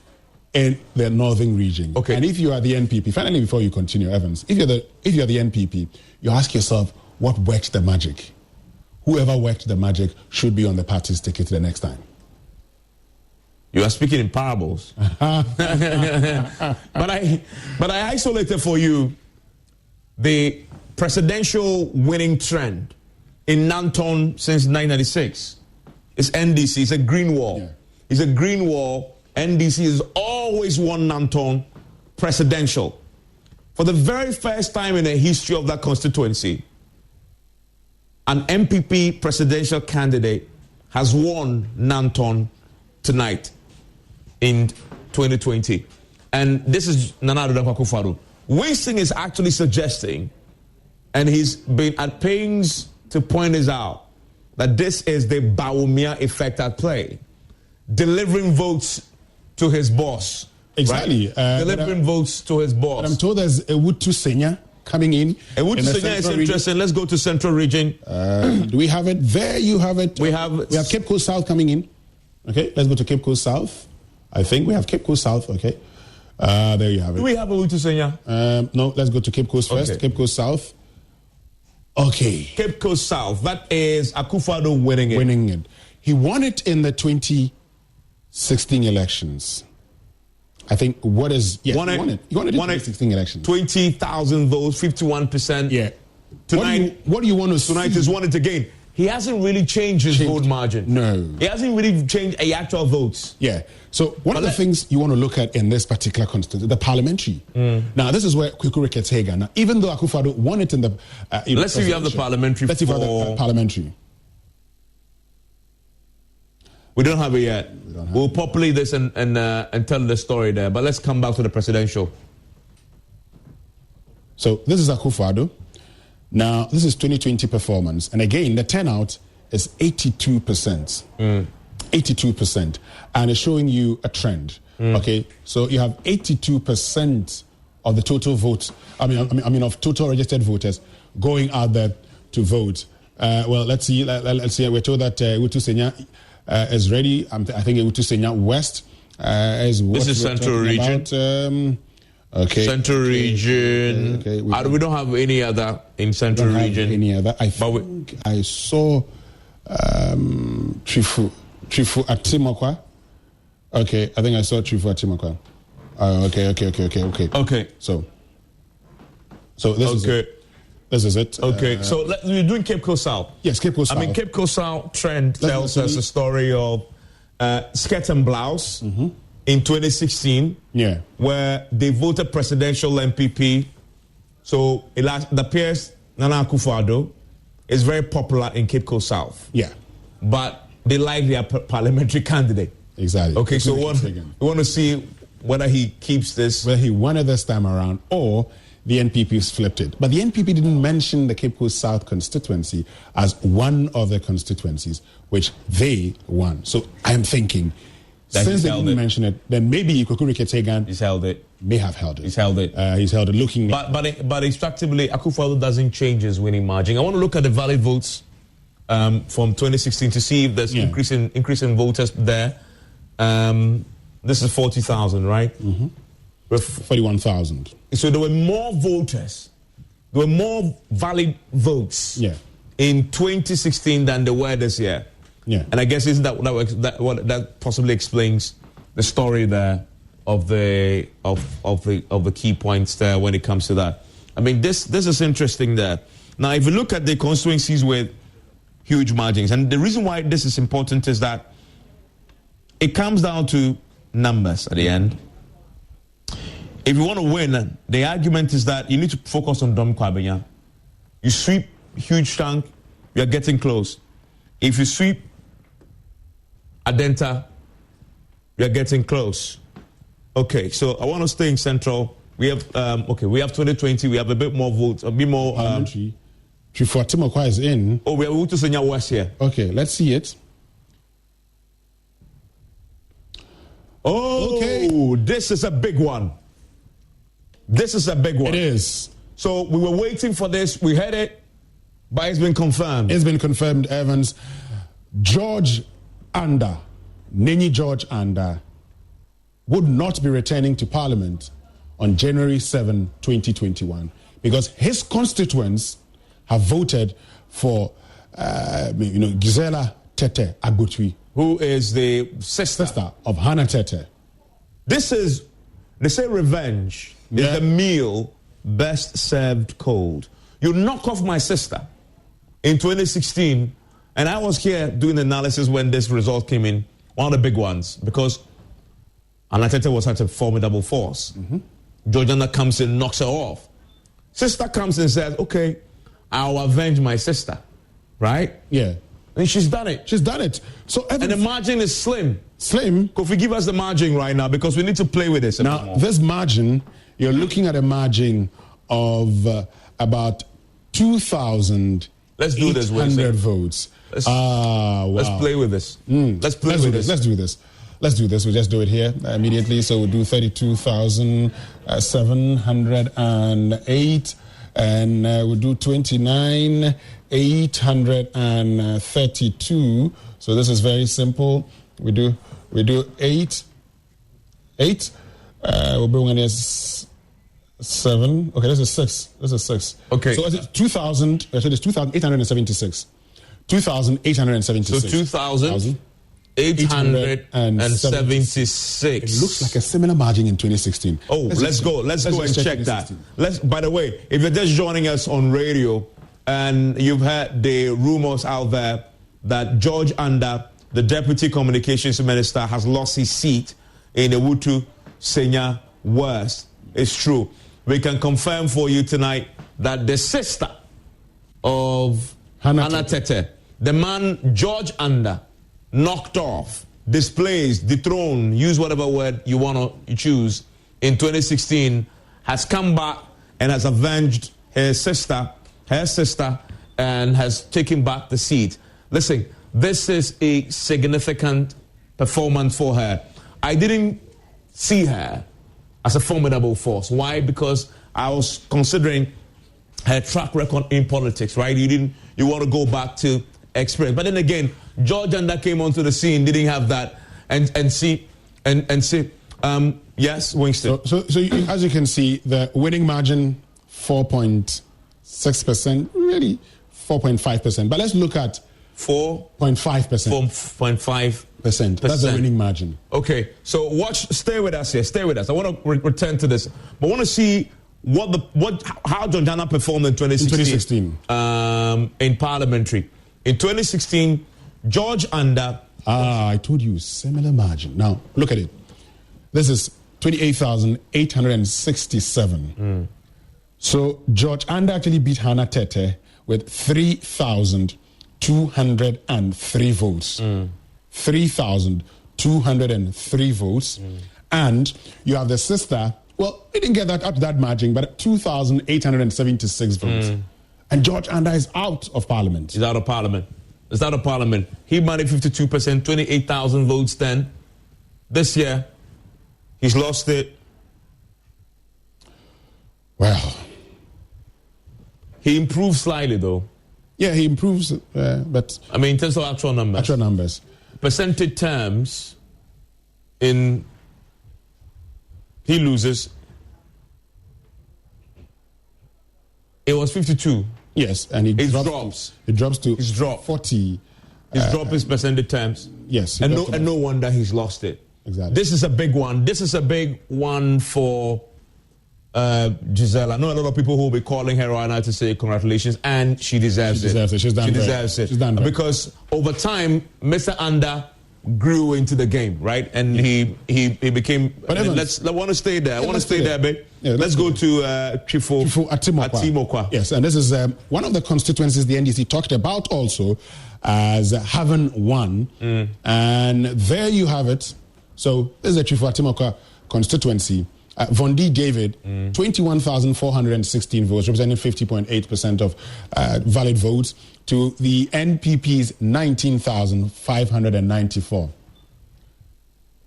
in the northern region? Okay. And if you are the NPP, finally, before you continue, Evans, if you're the NPP, you ask yourself, what worked the magic? Whoever worked the magic should be on the party's ticket the next time. You are speaking in parables. But I isolated for you the presidential winning trend in Nanton since 1996. It's NDC. It's a green wall. Yeah. It's a green wall. NDC has always won Nanton presidential. For the very first time in the history of that constituency, an MPP presidential candidate has won Nanton tonight in 2020. And this is Nana Addo Akufo-Addo. Winston is actually suggesting, and he's been at pains to point this out, that this is the Bawumia effect at play. Delivering votes to his boss. Exactly. Right? Delivering votes to his boss. But I'm told there's Ewutu Senya coming in. Ewutu Senya is interesting. Let's go to Central Region. Do we have it? There you have it. We have Cape Coast South coming in. Okay, let's go to Cape Coast South. I think we have Cape Coast South. Okay. There you have it. Do we have Ewutu Senya? No, let's go to Cape Coast first. Okay. Cape Coast South. Okay. Cape Coast South. That is Akufo-Addo winning it. Winning it. He won it in the 2016 elections. I think He won it. He won it in the 2016 elections. 20,000 votes, 51%. Yeah. Tonight, what do you want to see? Tonight is won it again. He hasn't really changed his vote margin. No. He hasn't really changed actual votes. Yeah. So one of the things you want to look at in this particular constituency, the parliamentary. Now, this is where Kweku Reketega. Now, even though Akufo-Addo won it in the... let's see if you have the parliamentary. Let's see if you have the parliamentary. We don't have it yet. We'll populate this and tell the story there. But let's come back to the presidential. So this is Akufo-Addo. Now, this is 2020 performance. And again, the turnout is 82%. 82%. And it's showing you a trend. Okay? So you have 82% of the total votes. I mean, of total registered voters going out there to vote. Well, let's see. Let's see. We're told that Utu Senya is ready. I think Utu Senya West is what this is Central Region. Okay. Central Region. Okay. We don't have any other in Central Region. Any other? I saw Trifu Atimakwa. Okay, I think I saw Trifu Atimakwa. Okay. So this is it. This is it. Okay, so we're doing Cape Coast South. Yes, Cape Coast South. I mean, Cape Coast South trend tells us a story of skirt and blouse in 2016. Yeah. Where they voted presidential MPP. So it appears Nana Akufo-Addo is very popular in Cape Coast South. Yeah. But they like their parliamentary candidate. Exactly. Okay, so we want to see whether he keeps this. Whether he won it this time around or the NPP's flipped it. But the NPP didn't mention the Cape Coast South constituency as one of the constituencies which they won. So I'm thinking, that since they didn't mention it, then maybe Ikokuri Ketegan may have held it. He's held it. He's held it. Looking, but extractively, Akufo-Addo doesn't change his winning margin. I want to look at the valid votes from 2016 to see if there's increase in voters there. This is 40,000, right? 41,000. So there were more voters, there were more valid votes in 2016 than there were this year. Yeah. And I guess isn't that possibly explains the story there of the key points there when it comes to that. I mean, this is interesting there. Now, if you look at the constituencies with huge margins, and the reason why this is important is that it comes down to numbers at the end. If you want to win, the argument is that you need to focus on Dom Kwabenya. You sweep huge chunk, you're getting close. If you sweep Adenta, you're getting close. Okay, so I want to stay in Central. We have we have 2020. We have a bit more votes, a bit more. Trifu Atimakwa is in. Oh, we have Utu Senya West here. Okay, let's see it. Oh, okay. This is a big one. This is a big one. It is. So we were waiting for this. We heard it, but it's been confirmed. It's been confirmed, Evans. George Anda, Nenyi George Anda, would not be returning to Parliament on January 7, 2021, because his constituents have voted for, Gisela Tete Agbotwi, who is the sister of Hannah Tete. This is, they say revenge is the meal best served cold. You knock off my sister in 2016, and I was here doing analysis when this result came in, one of the big ones, because Hannah Tete was such a formidable force. Georgiana comes in, knocks her off. Sister comes and says, okay, I'll avenge my sister, right? Yeah. And she's done it. She's done it. So and the margin is slim. Slim? Kofi, give us the margin right now because we need to play with this. Now, this margin, you're looking at a margin of about 2,800 votes. Let's play with this. Let's play with this. Let's do this. Let's do this. We'll just do it here immediately. So we'll do 32,708. And we'll do 29,832. So this is very simple. We do 8. We'll bring in as 7. Okay, this is 6. Okay. So it's 2,000. So it's 2,876. 2,876. So 2,876. It looks like a similar margin in 2016. Oh, let's go and check that. By the way, if you're just joining us on radio and you've heard the rumors out there that George Anda, the Deputy Communications Minister, has lost his seat in Utu Senya West, it's true. We can confirm for you tonight that the sister of Hannah Tete, the man George Anda, knocked off, displaced, dethroned, use whatever word you want to choose, in 2016, has come back and has avenged her sister, and has taken back the seat. Listen, this is a significant performance for her. I didn't see her as a formidable force. Why? Because I was considering her track record in politics, right? You want to go back to experience. But then again, George Anda came onto the scene, didn't have that, and see, yes, Winston. So as you can see, the winning margin 4.6%, really 4.5%. But let's look at 4.5%. 4.5%. That's the winning margin. Okay, so stay with us here. Stay with us. I want to return to this, but I want to see how George Anda performed in 2016. In parliamentary. In 2016, George Anda. I told you, similar margin. Now, look at it. This is 28,867. So, George Anda actually beat Hannah Tete with 3,203 votes. 3,203 votes. And you have the sister, well, we didn't get that up to that margin, but 2,876 votes. And George Anda is out of parliament. He's out of parliament. He's out of parliament. He managed 52%, 28,000 votes then. This year, he's lost it. Well, he improved slightly, though. Yeah, he improves, but... I mean, in terms of actual numbers. Actual numbers. Percentage terms, he loses. It was 52. Yes, and it drops. It drops to 40. He's dropped his percentage terms. Yes. And no wonder he's lost it. Exactly. This is a big one. This is a big one for Giselle. I know a lot of people who will be calling her right now to say congratulations, and she deserves it. She's done well. Because over time, Mr. Anda grew into the game, right? And he became... But I want to stay there. I want to stay there, babe. Yeah, let's go to Trifo Atimokwa. Yes, and this is one of the constituencies the NDC talked about also as having won. And there you have it. So this is the Trifo Atimokwa constituency. Vondi David, 21,416 votes, representing 50.8% of valid votes, to the NPP's 19,594.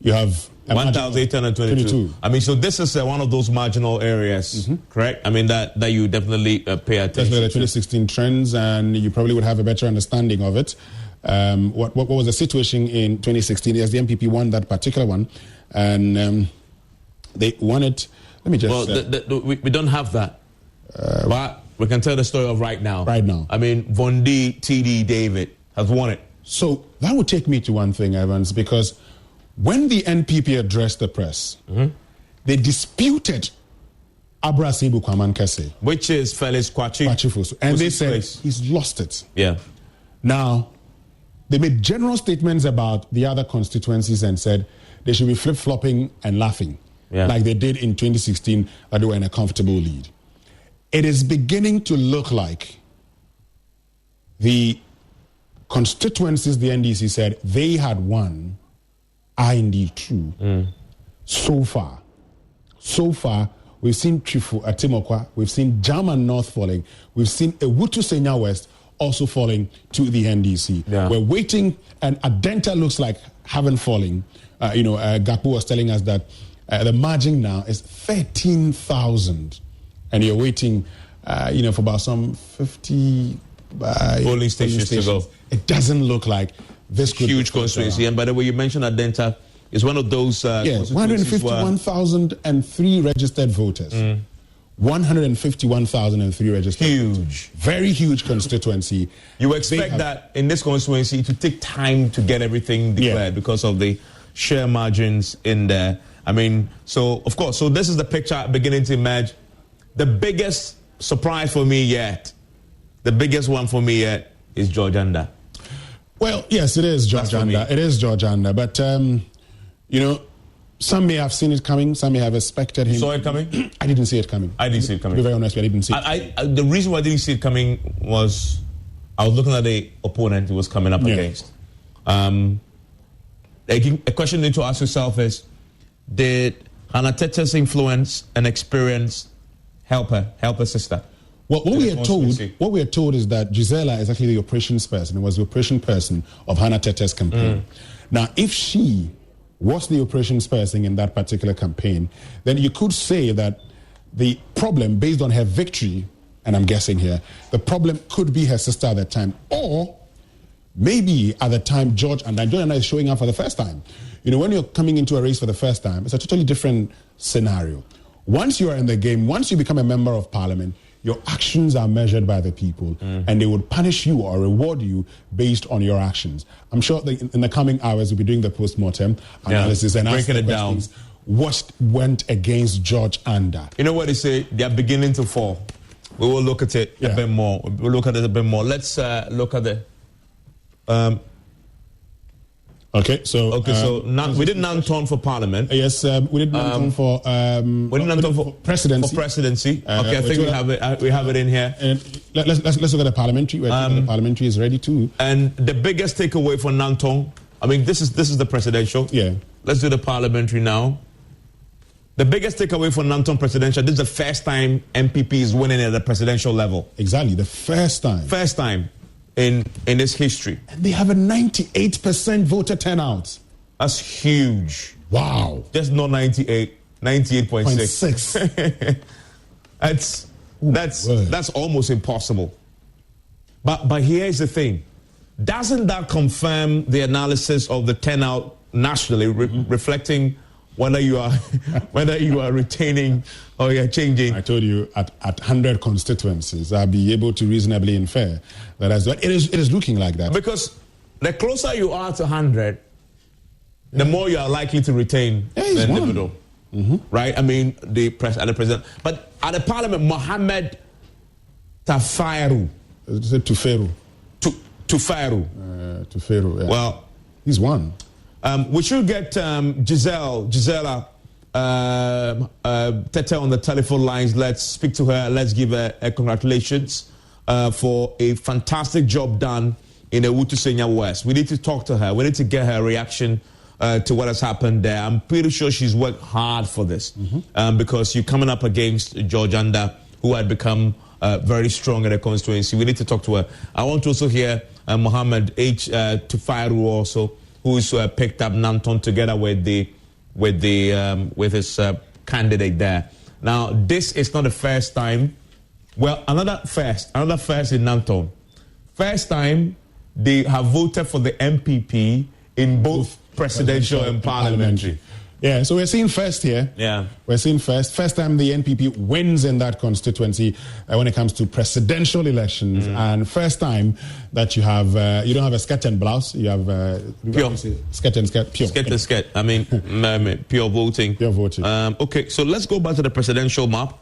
You have 1,822. I mean, so this is one of those marginal areas, correct? I mean, that you definitely pay attention to. The 2016 trends, and you probably would have a better understanding of it. What was the situation in 2016? Yes, the NPP won that particular one, and they won it. Let me just... Well, we don't have that. But we can tell the story of right now. Right now. I mean, Vondi TD David has won it. So that would take me to one thing, Evans, because when the NPP addressed the press, they disputed Abrasibu Kwaman Kese, which is Felix Kwachi. And they said he's lost it. Yeah. Now, they made general statements about the other constituencies and said they should be flip-flopping and laughing. Yeah. Like they did in 2016, that they were in a comfortable lead. It is beginning to look like the constituencies the NDC said they had won are indeed true. So far, we've seen Trifo Atimokwa, we've seen German North falling, we've seen Ewutu Senya West also falling to the NDC. Yeah. We're waiting, and Adenta looks like haven't fallen. Gapu was telling us that the margin now is 13,000, and you're waiting, for about some 50 polling stations to go. It doesn't look like this could huge constituency. And by the way, you mentioned Adenta is one of those. 151,003 registered voters. 151,003 registered. Huge, very huge constituency. You expect that in this constituency to take time to get everything declared because of the share margins in there. I mean, so of course, so this is the picture beginning to emerge. The biggest surprise for me yet, the biggest one for me yet, is George Anda. Well, yes, it is George Anda. It is George Anda, but some may have seen it coming. Some may have expected him. You saw it coming? I didn't see it coming. I didn't see it coming. To be very honest, I didn't see it. The reason why I didn't see it coming was I was looking at the opponent he was coming up against. A question you need to ask yourself is, did Hannah Tete's influence and experience help her sister? Well, what we are told is that Gisela is actually the operations person. It was the operation person of Hannah Tete's campaign. Now, if she was the operations person in that particular campaign, then you could say that the problem, based on her victory, and I'm guessing here, the problem could be her sister at that time, or maybe at the time George Anda is showing up for the first time. You know, when you're coming into a race for the first time, it's a totally different scenario. Once you are in the game, once you become a member of parliament, your actions are measured by the people, and they would punish you or reward you based on your actions. I'm sure that in the coming hours we'll be doing the post-mortem analysis and breaking it down. What went against George Anda? You know what they say? They are beginning to fall. We will look at it a bit more. We'll look at it a bit more. Let's look at the. So we did Nanton for Parliament. Yes, we did Nanton for. We did Nanton for presidency. For presidency. Okay, I think we have it. We have it in here. And let's look at the parliamentary. The parliamentary is ready too. And the biggest takeaway for Nanton. I mean, this is the presidential. Yeah. Let's do the parliamentary now. The biggest takeaway for Nanton presidential, this is the first time MPP is winning at the presidential level. Exactly, the first time. First time in its history. And they have a 98% voter turnout. That's huge. Wow. Just not 98, 98.6. That's almost impossible. But here's the thing. Doesn't that confirm the analysis of the turnout nationally, reflecting whether you are retaining or you're changing? I told you at 100 constituencies, I'll be able to reasonably infer that it is looking like that. Because the closer you are to 100, the more you are likely to retain the individual. Right? I mean, the president. But at the parliament, Mohammed Tufairu. Tufairu. Tufairu. Tufairu, yeah. Well, he's one. We should get Gisela Tete on the telephone lines. Let's speak to her. Let's give her congratulations for a fantastic job done in the Wutusenya West. We need to talk to her. We need to get her reaction to what has happened there. I'm pretty sure she's worked hard for this because you're coming up against George Anda, who had become very strong in the constituency. We need to talk to her. I want to also hear Mohammed Tufairu also, who's picked up Nanton together with his candidate there. Now, this is not the first time. Well, another first in Nanton. First time they have voted for the MPP in both presidential and parliamentary. Yeah, so we're seeing first here. Yeah. We're seeing first time the NPP wins in that constituency when it comes to presidential elections. And first time that you have, you don't have a skirt and blouse, you have pure. Skirt and skirt, pure. Skirt and skirt, I mean, pure voting. Pure voting. Okay, so let's go back to the presidential map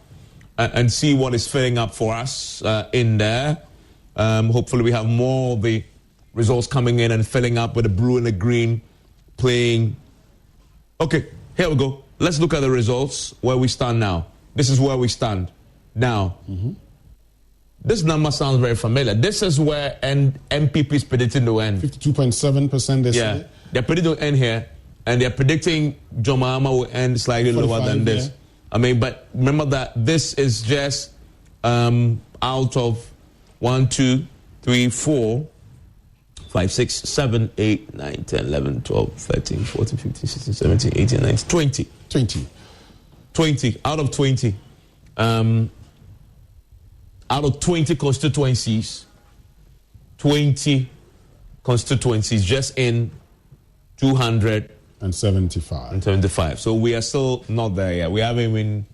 and see what is filling up for us in there. Hopefully we have more of the results coming in and filling up with the blue and the green playing. Okay, here we go. Let's look at the results, where we stand now. This is where we stand now. This number sounds very familiar. This is where MPP is predicting to end. 52.7% this year. They're predicting to end here, and they're predicting John Mahama will end slightly lower than this. Yeah. I mean, but remember that this is just out of 1, 2, 3, 4, 5, 6, 7, 8, 9, 10, 11, 12, 13, 14, 15, 16, 17, 18, 19, 20. 20 out of 20. Out of 20 constituencies, 20 constituencies just in 275. So we are still not there yet. We haven't even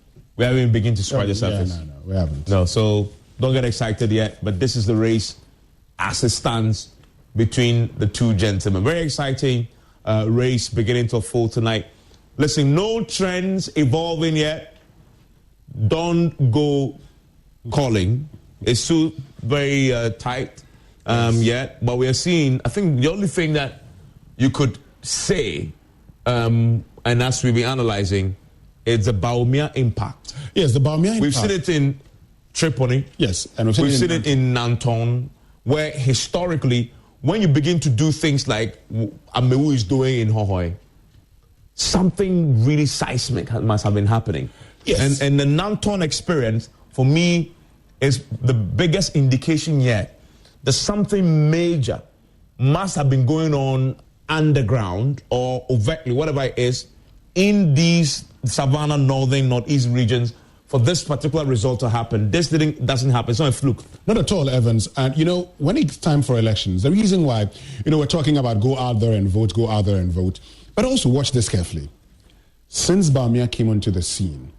begun to scratch the surface. No, we haven't. No, so don't get excited yet. But this is the race as it stands between the two gentlemen. Very exciting race beginning to unfold tonight. Listen, no trends evolving yet. Don't go calling. It's still very tight yet. But we are seeing, I think the only thing that you could say, and as we've been analyzing, it's the Baumia impact. Yes, the Baumia impact. We've seen it in Tripoli. Yes. And we've seen it in Nanton, where historically, when you begin to do things like Amewu is doing in Hohoi, something really seismic must have been happening. Yes. And the Nanton experience, for me, is the biggest indication yet that something major must have been going on underground or overtly, whatever it is, in these Savannah, northern, northeast regions for this particular result to happen? This doesn't happen. It's not a fluke. Not at all, Evans. And, when it's time for elections, the reason why, we're talking about go out there and vote, but also watch this carefully. Since Bawumia came onto the scene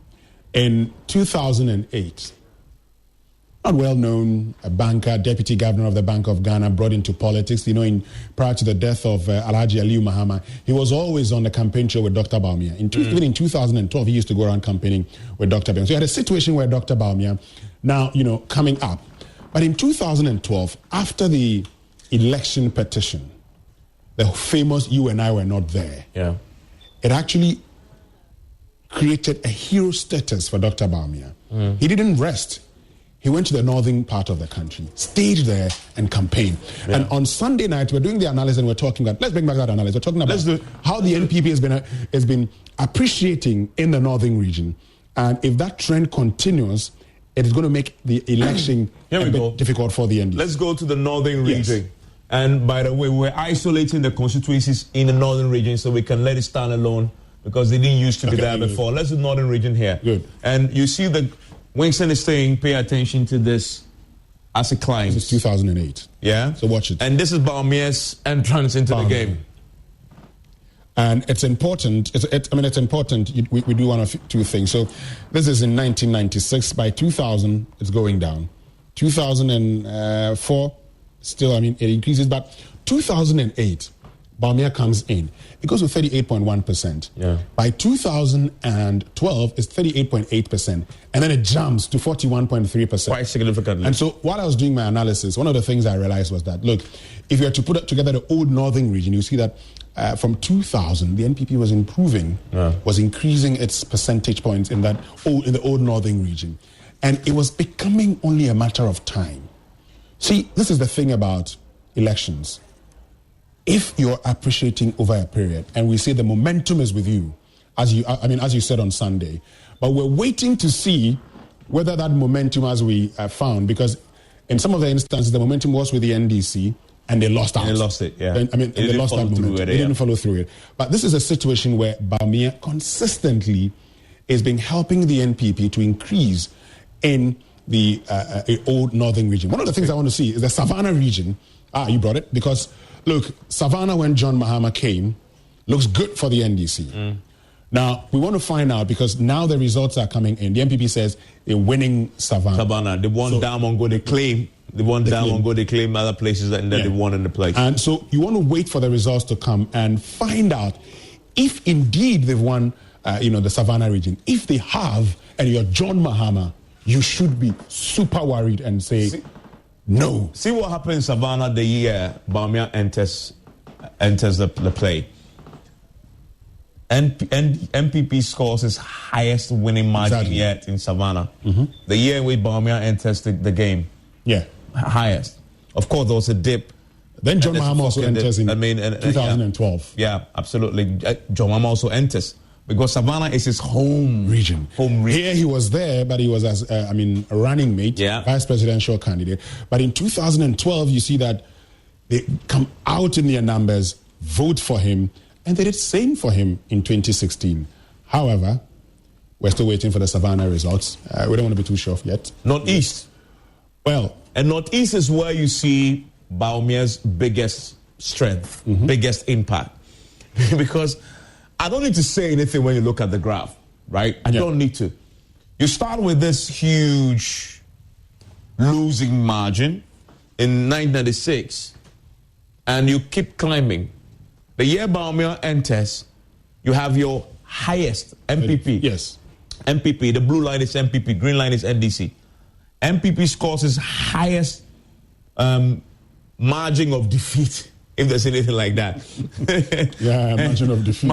in 2008, not well-known, a banker, deputy governor of the Bank of Ghana, brought into politics. Prior to the death of Alhaji Aliyu Mahama, he was always on the campaign trail with Dr. Bawumia. Even in 2012, he used to go around campaigning with Dr. Bawumia. So you had a situation where Dr. Bawumia, now, coming up. But in 2012, after the election petition, the famous "You and I were not there," it actually created a hero status for Dr. Bawumia. He didn't rest. He went to the northern part of the country, stayed there, and campaigned. Yeah. And on Sunday night, we're doing the analysis and we're talking about, let's bring back that analysis. We're talking about how the NPP has been appreciating in the northern region. And if that trend continues, it is going to make the election a bit difficult for the NDC. Let's go to the northern region. Yes. And by the way, we're isolating the constituencies in the northern region so we can let it stand alone because they didn't used to be there before. Let's do the northern region here. Good. And you see the Winston is saying, pay attention to this as it climbs. This is 2008. Yeah? So watch it. And this is Bawumia's entrance into the game. And it's important. It's important. We do one of two things. So this is in 1996. By 2000, it's going down. 2004, still, it increases. But 2008, Bawumia comes in. It goes to 38.1%. Yeah. By 2012, it's 38.8%. And then it jumps to 41.3%. Quite significantly. And so while I was doing my analysis, one of the things I realized was that, look, if you were to put together the old northern region, you see that from 2000, the NPP was increasing its percentage points in the old northern region. And it was becoming only a matter of time. See, this is the thing about elections. If you're appreciating over a period, and we say the momentum is with you, as you said on Sunday, but we're waiting to see whether that momentum, as we found, because in some of the instances, the momentum was with the NDC, and they lost out. They lost it, yeah. They lost that momentum. They didn't follow through it. But this is a situation where Bawumia consistently has been helping the NPP to increase in the old northern region. One of the things I want to see is the Savannah region. You brought it because. Look, Savannah, when John Mahama came, looks good for the NDC. Now, we want to find out because now the results are coming in. The NPP says they're winning Savannah. They won Damongo, they claim. They won Damongo, they claim other places, and then they won in the place. And so you want to wait for the results to come and find out if indeed they've won, the Savannah region. If they have, and you're John Mahama, you should be super worried and say... No. See what happened in Savannah the year Bawumia enters the play. MPP scores his highest winning margin yet in Savannah. The year in which Bawumia enters the game. Yeah. Highest. Of course, there was a dip. Then John Mahama also enters in 2012. Yeah, absolutely. John Mahama also enters. Because Savannah is his home region. Here he was there, but he was as a running mate, vice presidential candidate. But in 2012, you see that they come out in their numbers, vote for him, and they did the same for him in 2016. However, we're still waiting for the Savannah results. We don't want to be too sure yet. Northeast. Well, and Northeast is where you see Bawumia's biggest strength, biggest impact, because. I don't need to say anything when you look at the graph, right? I don't need to. You start with this huge losing margin in 1996, and you keep climbing. The year Bawumia enters, you have your highest MPP. Yes. MPP, the blue line is MPP, green line is NDC. MPP scores his highest margin of defeat. If there's anything like that. Margin of defeat.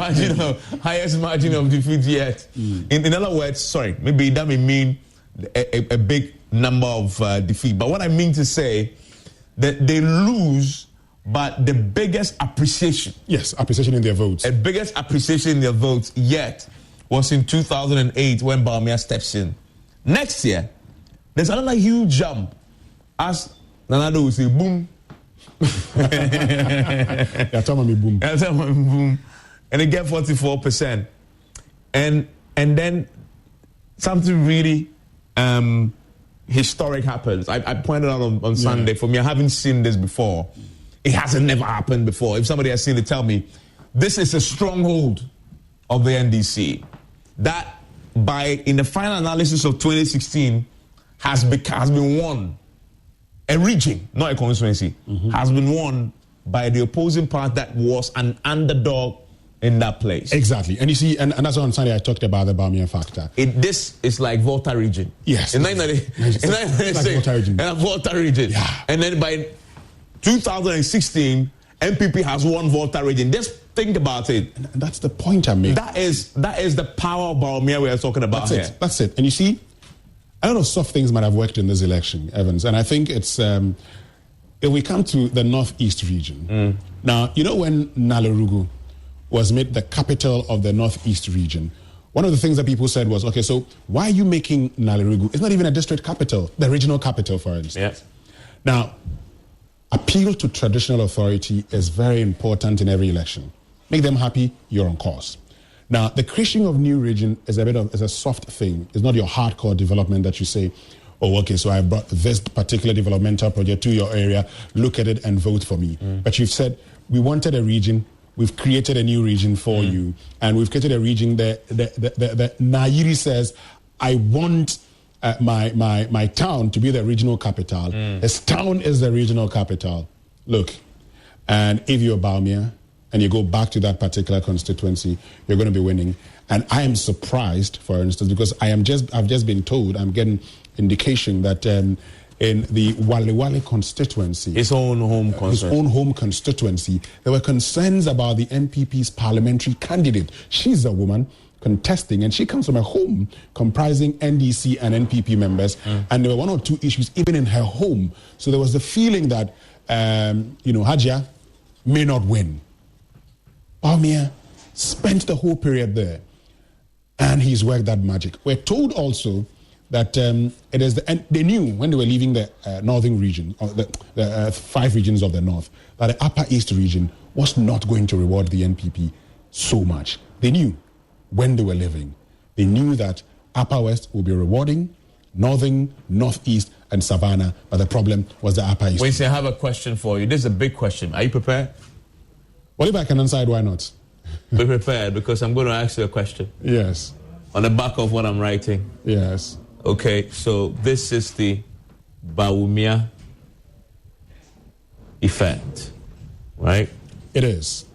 Highest margin of defeat yet. In other words, maybe that may mean a big number of defeat. But what I mean to say, that they lose, but the biggest appreciation. Yes, appreciation in their votes. The biggest appreciation in their votes yet was in 2008 when Bawumia steps in. Next year, there's another huge jump. As Nanado will say, boom. boom. And they get 44%. And then something really historic happens. I pointed out on Sunday, for me, I haven't seen this before. It hasn't never happened before. If somebody has seen it, tell me. This is a stronghold of the NDC that in the final analysis of 2016 has been won. A region, not a constituency, has been won by the opposing party that was an underdog in that place. Exactly. And you see, and that's why on Sunday I talked about the Bawumia factor. This is like Volta region. Yes. In 1996, like Volta region. Yeah. And then by 2016, MPP has won Volta region. Just think about it. And that's the point I'm making. That is the power of Bawumia we are talking about here. That's it. And you see, a lot of soft things might have worked in this election, Evans. And I think it's, if we come to the Northeast region, now, you know when Nalerugu was made the capital of the Northeast region, one of the things that people said was, okay, so why are you making Nalerugu? It's not even a district capital, the regional capital, for instance. Yes. Now, appeal to traditional authority is very important in every election. Make them happy, you're on course. Now, the creation of new region is a soft thing. It's not your hardcore development that you say, oh, okay, so I brought this particular developmental project to your area, look at it and vote for me. But you've said, we wanted a region, we've created a new region for you, and we've created a region that Nairi says, I want my town to be the regional capital. His town is the regional capital. Look, and if you're Bawumia and you go back to that particular constituency, you're going to be winning. And I am surprised, for instance, because I've just been told, I'm getting indication that in the Wale constituency, his own home constituency, there were concerns about the NPP's parliamentary candidate. She's a woman contesting, and she comes from a home comprising NDC and NPP members, and there were one or two issues even in her home. So there was the feeling that, Hajia may not win. Bawumia spent the whole period there, and he's worked that magic. We're told also that it is and they knew when they were leaving the northern region, or the 5 regions of the north, that the upper east region was not going to reward the NPP so much. They knew when they were leaving. They knew that upper west would be rewarding northern, northeast, and savannah, but the problem was the upper east. Wait, I have a question for you. This is a big question. Are you prepared? Well, if I can answer it, why not? Be prepared, because I'm going to ask you a question. Yes. On the back of what I'm writing. Yes. Okay, so this is the Bawumia effect, right? It is.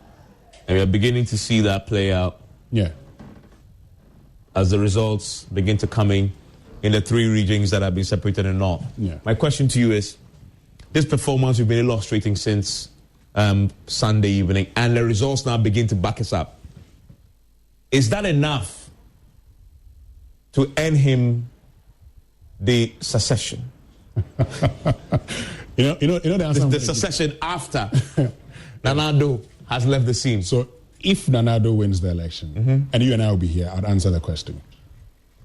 And we're beginning to see that play out. Yeah. As the results begin to come in the 3 regions that have been separated in the north. Yeah. My question to you is, this performance we've been illustrating since Sunday evening, and the results now begin to back us up. Is that enough to earn him the succession? you know the answer. The succession after Nana Addo has left the scene. So if Nana Addo wins the election, and you and I will be here, I'd answer the question.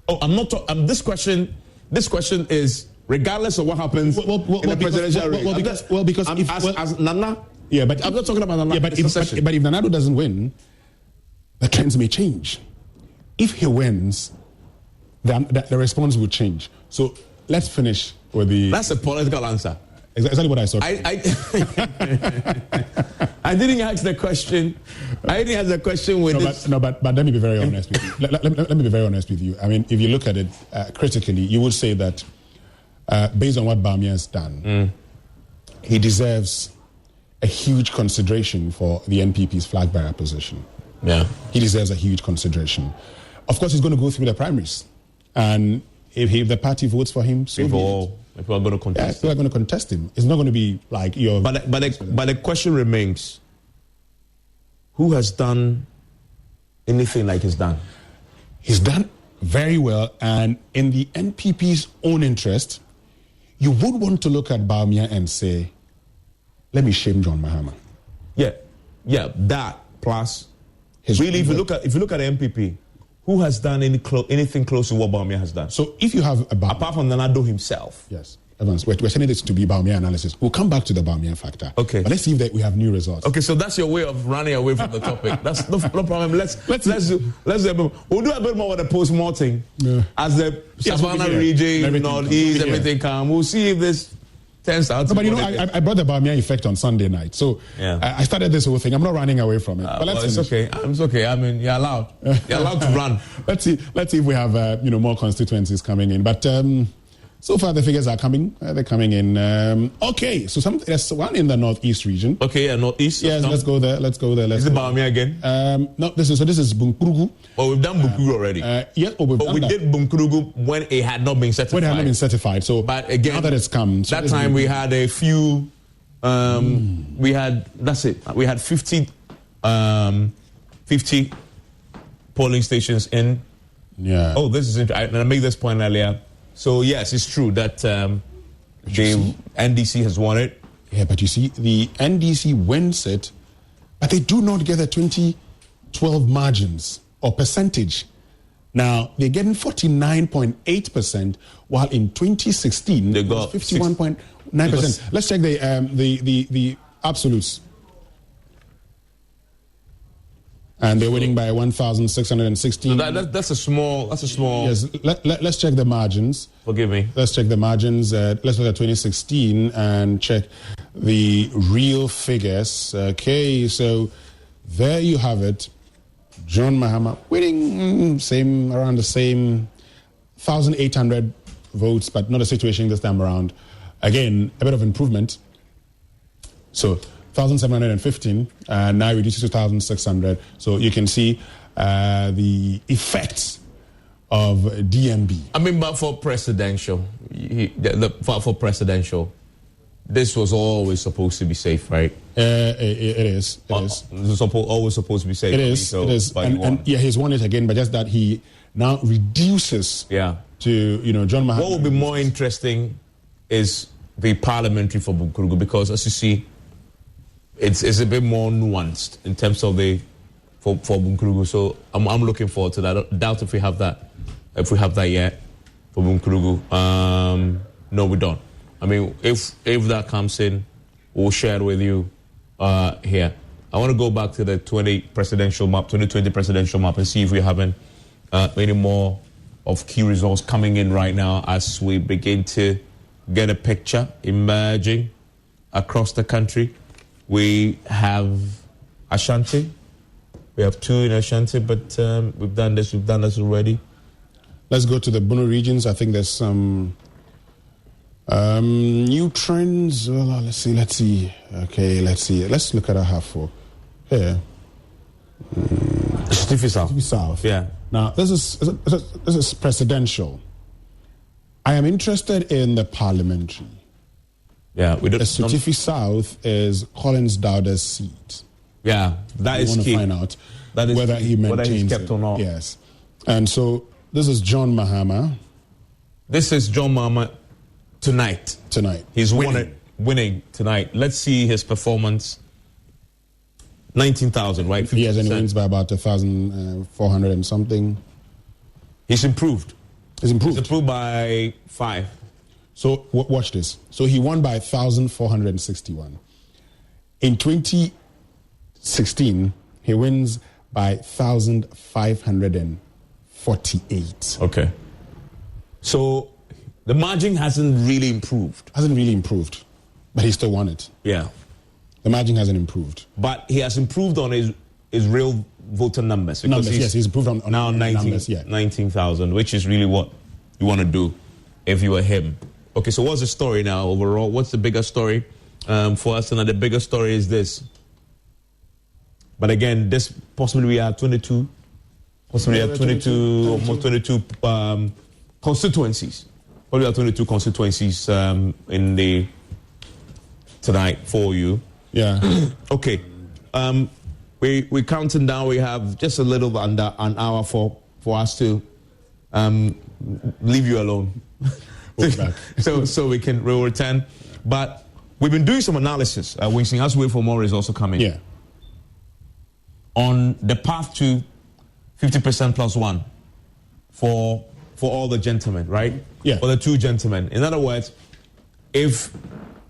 Oh, I'm not. This question is regardless of what happens in the presidential race. As Nana. Yeah, but I'm not talking about Nana. Yeah, but if Nana Addo doesn't win, the trends may change. If he wins, the response will change. So let's finish with the... That's a political answer. Exactly what I saw. I didn't ask the question. I didn't ask the question with but let me be very honest with you. Let me be very honest with you. I mean, if you look at it critically, you would say that based on what Bawumia has done, he deserves a huge consideration for the NPP's flag bearer position. Yeah. He deserves a huge consideration. Of course, he's going to go through the primaries. And if the party votes for him, so people are going to contest him. People are going to contest him. It's not going to be like your... But the question remains, who has done anything like he's done? He's done very well, and in the NPP's own interest, you would want to look at Bawumia and say, let me shame John Mahama. Yeah, that plus really, if you look at the MPP, who has done anything close to what Bawumia has done? So if you have apart from Nana Addo himself, yes, Evans, we're sending this to be Bawumia analysis. We'll come back to the Bawumia factor. Okay. But let's see if we have new results. Okay, so that's your way of running away from the topic. That's no problem. Let's do we'll do a bit more with the post-mortem as the Savannah region, Northeast, everything come. We'll see if this turns out. No, but I brought the Bawumia effect on Sunday night, so I started this whole thing. I'm not running away from it. But it's okay. It's okay. I mean, you're allowed. You're allowed to run. Let's see if we have more constituencies coming in, but. So far, the figures are coming. They're coming in. Okay, so there's one in the Northeast region. Okay, yeah, Northeast. Yes, let's go there. Is it Bawumia again? No, this is Bunkurugu. Oh, we've done Bunkurugu already. Yes, but we did Bunkurugu when it had not been certified. When it had not been certified. So, but again, now that it's come, that time we had a few. We had 50 polling stations in. Yeah. Oh, this is interesting. I made this point earlier. So, yes, it's true that the NDC has won it. Yeah, but you see, the NDC wins it, but they do not get the 2012 margins or percentage. Now, they're getting 49.8%, while in 2016, they got 51.9%. Let's check the absolutes. And they're winning by 1,616. So that's a small. Yes, let's check the margins. Forgive me. Let's check the margins. Let's look at 2016 and check the real figures. Okay, so there you have it. John Mahama winning around the same 1,800 votes, but not a situation this time around. Again, a bit of improvement. So 1,715, now reduces to 1,600. So you can see the effects of DMB. I mean, but for presidential, for presidential, this was always supposed to be safe, right? It is. It's always supposed to be safe. It is. And he's won it again, but just that he now reduces to, John Mahama. What would be more interesting is the parliamentary for Bunkurugu, because as you see, it's a bit more nuanced in terms of for Bunkurugu. So I'm looking forward to that. I doubt if we have that yet for Bunkurugu. No, we don't. I mean, if that comes in, we'll share it with you here. I want to go back to the 2020 presidential map and see if we're having any more of key results coming in right now as we begin to get a picture emerging across the country. We have Ashanti. We have 2 in Ashanti, but we've done this already. Let's go to the Bono regions. I think there's some new trends. Well, let's see. Okay, let's see. Let's look at a half for here. South. Yeah. Now, this is presidential. I am interested in the parliamentary. Yeah, we don't. Sutifi South is Collins Dowda's seat. Yeah, that is key. We want to find out whether he maintains kept or not. Yes, and so this is John Mahama. This is John Mahama tonight. He's winning tonight. Let's see his performance. 19,000, right? 50%. Yes, and he wins by about 1,400 and something. He's improved. He's improved by 5. So watch this. So he won by 1,461. In 2016, he wins by 1,548. Okay. So the margin hasn't really improved. But he still won it. Yeah. The margin hasn't improved. But he has improved on his real voter numbers. Yes, he's improved on now 19,000, which is really what you want to do if you were him. Okay, so what's the story now overall? What's the bigger story for us? And the bigger story is this. But again, this possibly we have 22. Possibly we have 22, almost 22 constituencies. Probably have 22 constituencies in the tonight for you. Yeah. Okay. We're counting down. We have just a little under an hour for us to leave you alone. so we'll return. But we've been doing some analysis. We've seen us wait for more results to come in. Yeah. On the path to 50% plus 1 for all the gentlemen, right? Yeah. For the 2 gentlemen. In other words, if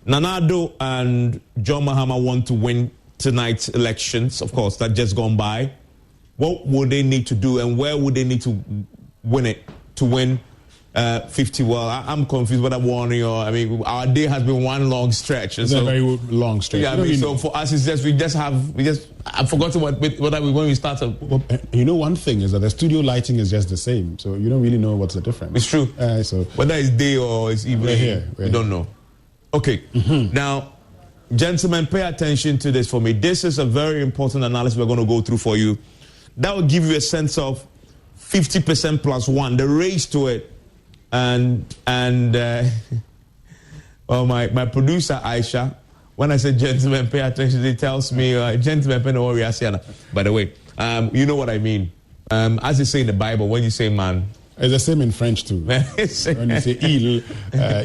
Nanado and John Mahama want to win tonight's elections, of course, that just gone by, what would they need to do and where would they need to win it to win 50? Well, I'm confused whether one or, I mean, our day has been one long stretch. It's a very long stretch. Yeah, I mean, so for us, it's just, I've forgotten what when we started. Well, you know, one thing is that the studio lighting is just the same, so you don't really know what's the difference. It's true. So whether it's day or it's evening, we don't know. Okay, now, gentlemen, pay attention to this for me. This is a very important analysis we're going to go through for you. That will give you a sense of 50% plus one, the race to it. And well, my producer, Aisha, when I say gentlemen, pay attention, he tells me, gentlemen, pay no worry, by the way, you know what I mean. As they say in the Bible, when you say man, it's the same in French too. When you say il,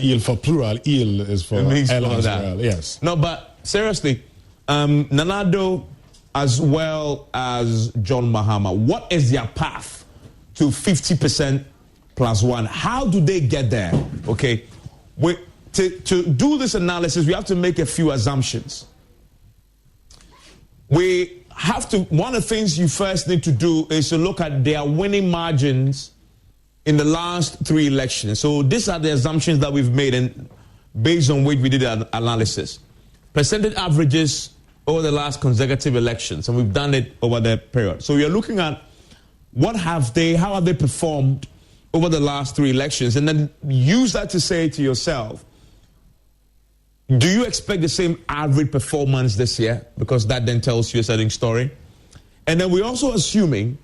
il for plural, il is for L as well. Yes. No, but seriously, Nanado as well as John Mahama, what is their path to 50% plus one? How do they get there? Okay, to do this analysis, we have to make a few assumptions. We have to. One of the things you first need to do is to look at their winning margins in the last 3 elections. So these are the assumptions that we've made, and based on which we did an analysis. Percentage averages over the last consecutive elections, and we've done it over the period. So we are looking at how have they performed over the last 3 elections, and then use that to say to yourself, do you expect the same average performance this year? Because that then tells you a certain story. And then we're also assuming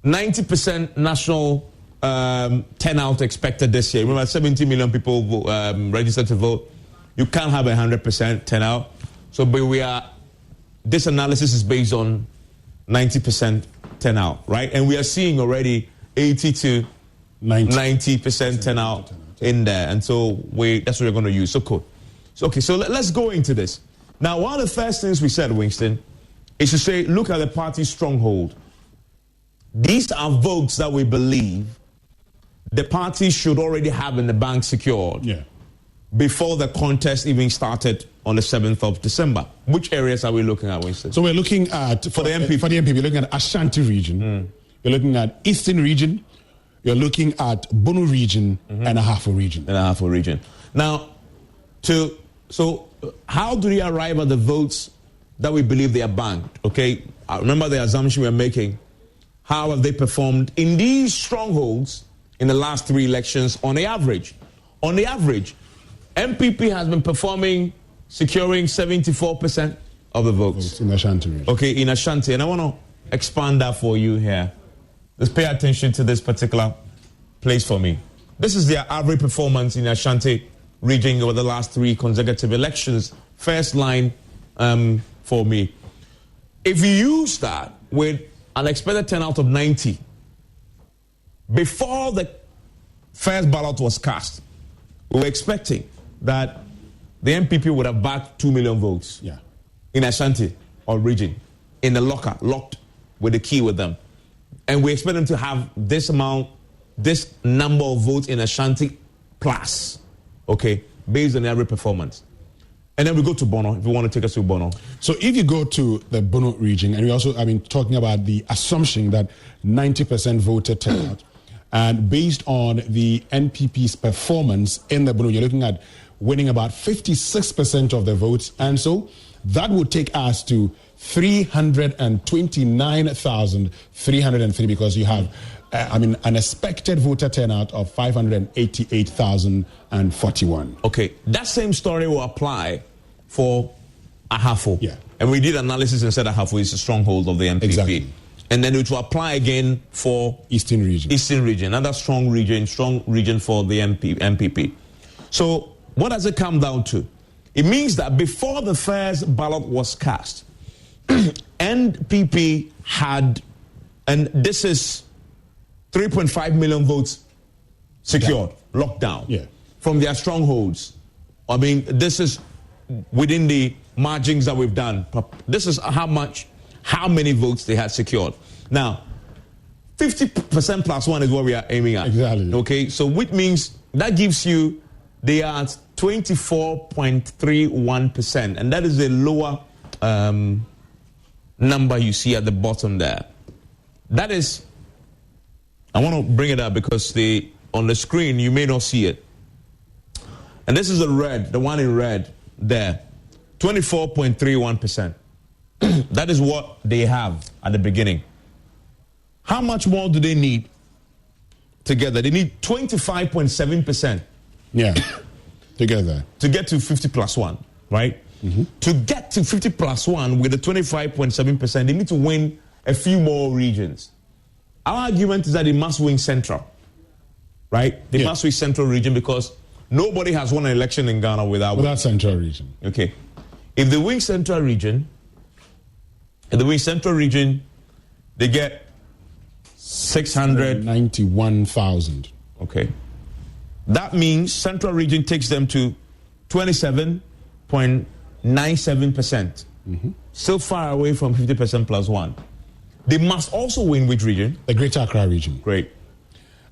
90% national turnout expected this year. Remember, 70 million people registered to vote. You can't have 100% turnout. So, but this analysis is based on 90% turnout, right? And we are seeing already 80 to 90% turnout in there. And so that's what we're going to use. So cool. So, okay, so let's go into this. Now, one of the first things we said, Winston, is to say, look at the party's stronghold. These are votes that we believe the party should already have in the bank secured before the contest even started on the 7th of December. Which areas are we looking at, Winston? So we're looking at, for the MP, you're looking at Ashanti region, you're looking at Eastern region, you're looking at Bono region, and Ahafo region. Now, so how do we arrive at the votes that we believe they are banked? Okay, remember the assumption we're making. How have they performed in these strongholds in the last 3 elections on the average? On the average, MPP has been performing, securing 74% of the votes. In Ashanti region. Okay, in Ashanti. And I want to expand that for you here. Let's pay attention to this particular place for me. This is their average performance in Ashanti region over the last 3 consecutive elections. First line for me. If you use that with an expected turnout of 90, before the first ballot was cast, we were expecting that the MPP would have backed 2 million votes in Ashanti or region, in the locked with the key with them. And we expect them to have this number of votes in Ashanti plus, okay, based on every performance. And then we go to Bono, if you want to take us to Bono. So if you go to the Bono region, and we also, talking about the assumption that 90% voted turnout, and based on the NPP's performance in the Bono, you're looking at winning about 56% of the votes. And so that would take us to 329,303 because you have, an expected voter turnout of 588,041. Okay, that same story will apply for Ahafo. Yeah. And we did analysis and said Ahafo is a stronghold of the MPP. Exactly. And then it will apply again for Eastern region. Another strong region for the MPP. So what does it come down to? It means that before the first ballot was cast, NPP had, and this is 3.5 million votes secured, locked down from their strongholds. This is within the margins that we've done. This is how many votes they had secured. Now, 50% plus one is what we are aiming at. Exactly. Okay, so which means that gives you they are at 24.31%, and that is a lower number you see at the bottom there. That is, I want to bring it up because on the screen you may not see it. And this is the one in red there, 24.31%. That is what they have at the beginning. How much more do they need together? They need 25.7%. Yeah, together. To get to 50 plus 1, right? Mm-hmm. To get to 50 plus 1 with the 25.7%, they need to win a few more regions. Our argument is that they must win Central, right? They must win Central region because nobody has won an election in Ghana without Central region. Okay. If they win Central region, they get 691,000. Okay. That means Central region takes them to 27.97%. Mm-hmm. Still far away from 50% plus 1. They must also win which region? The Greater Accra region. Great.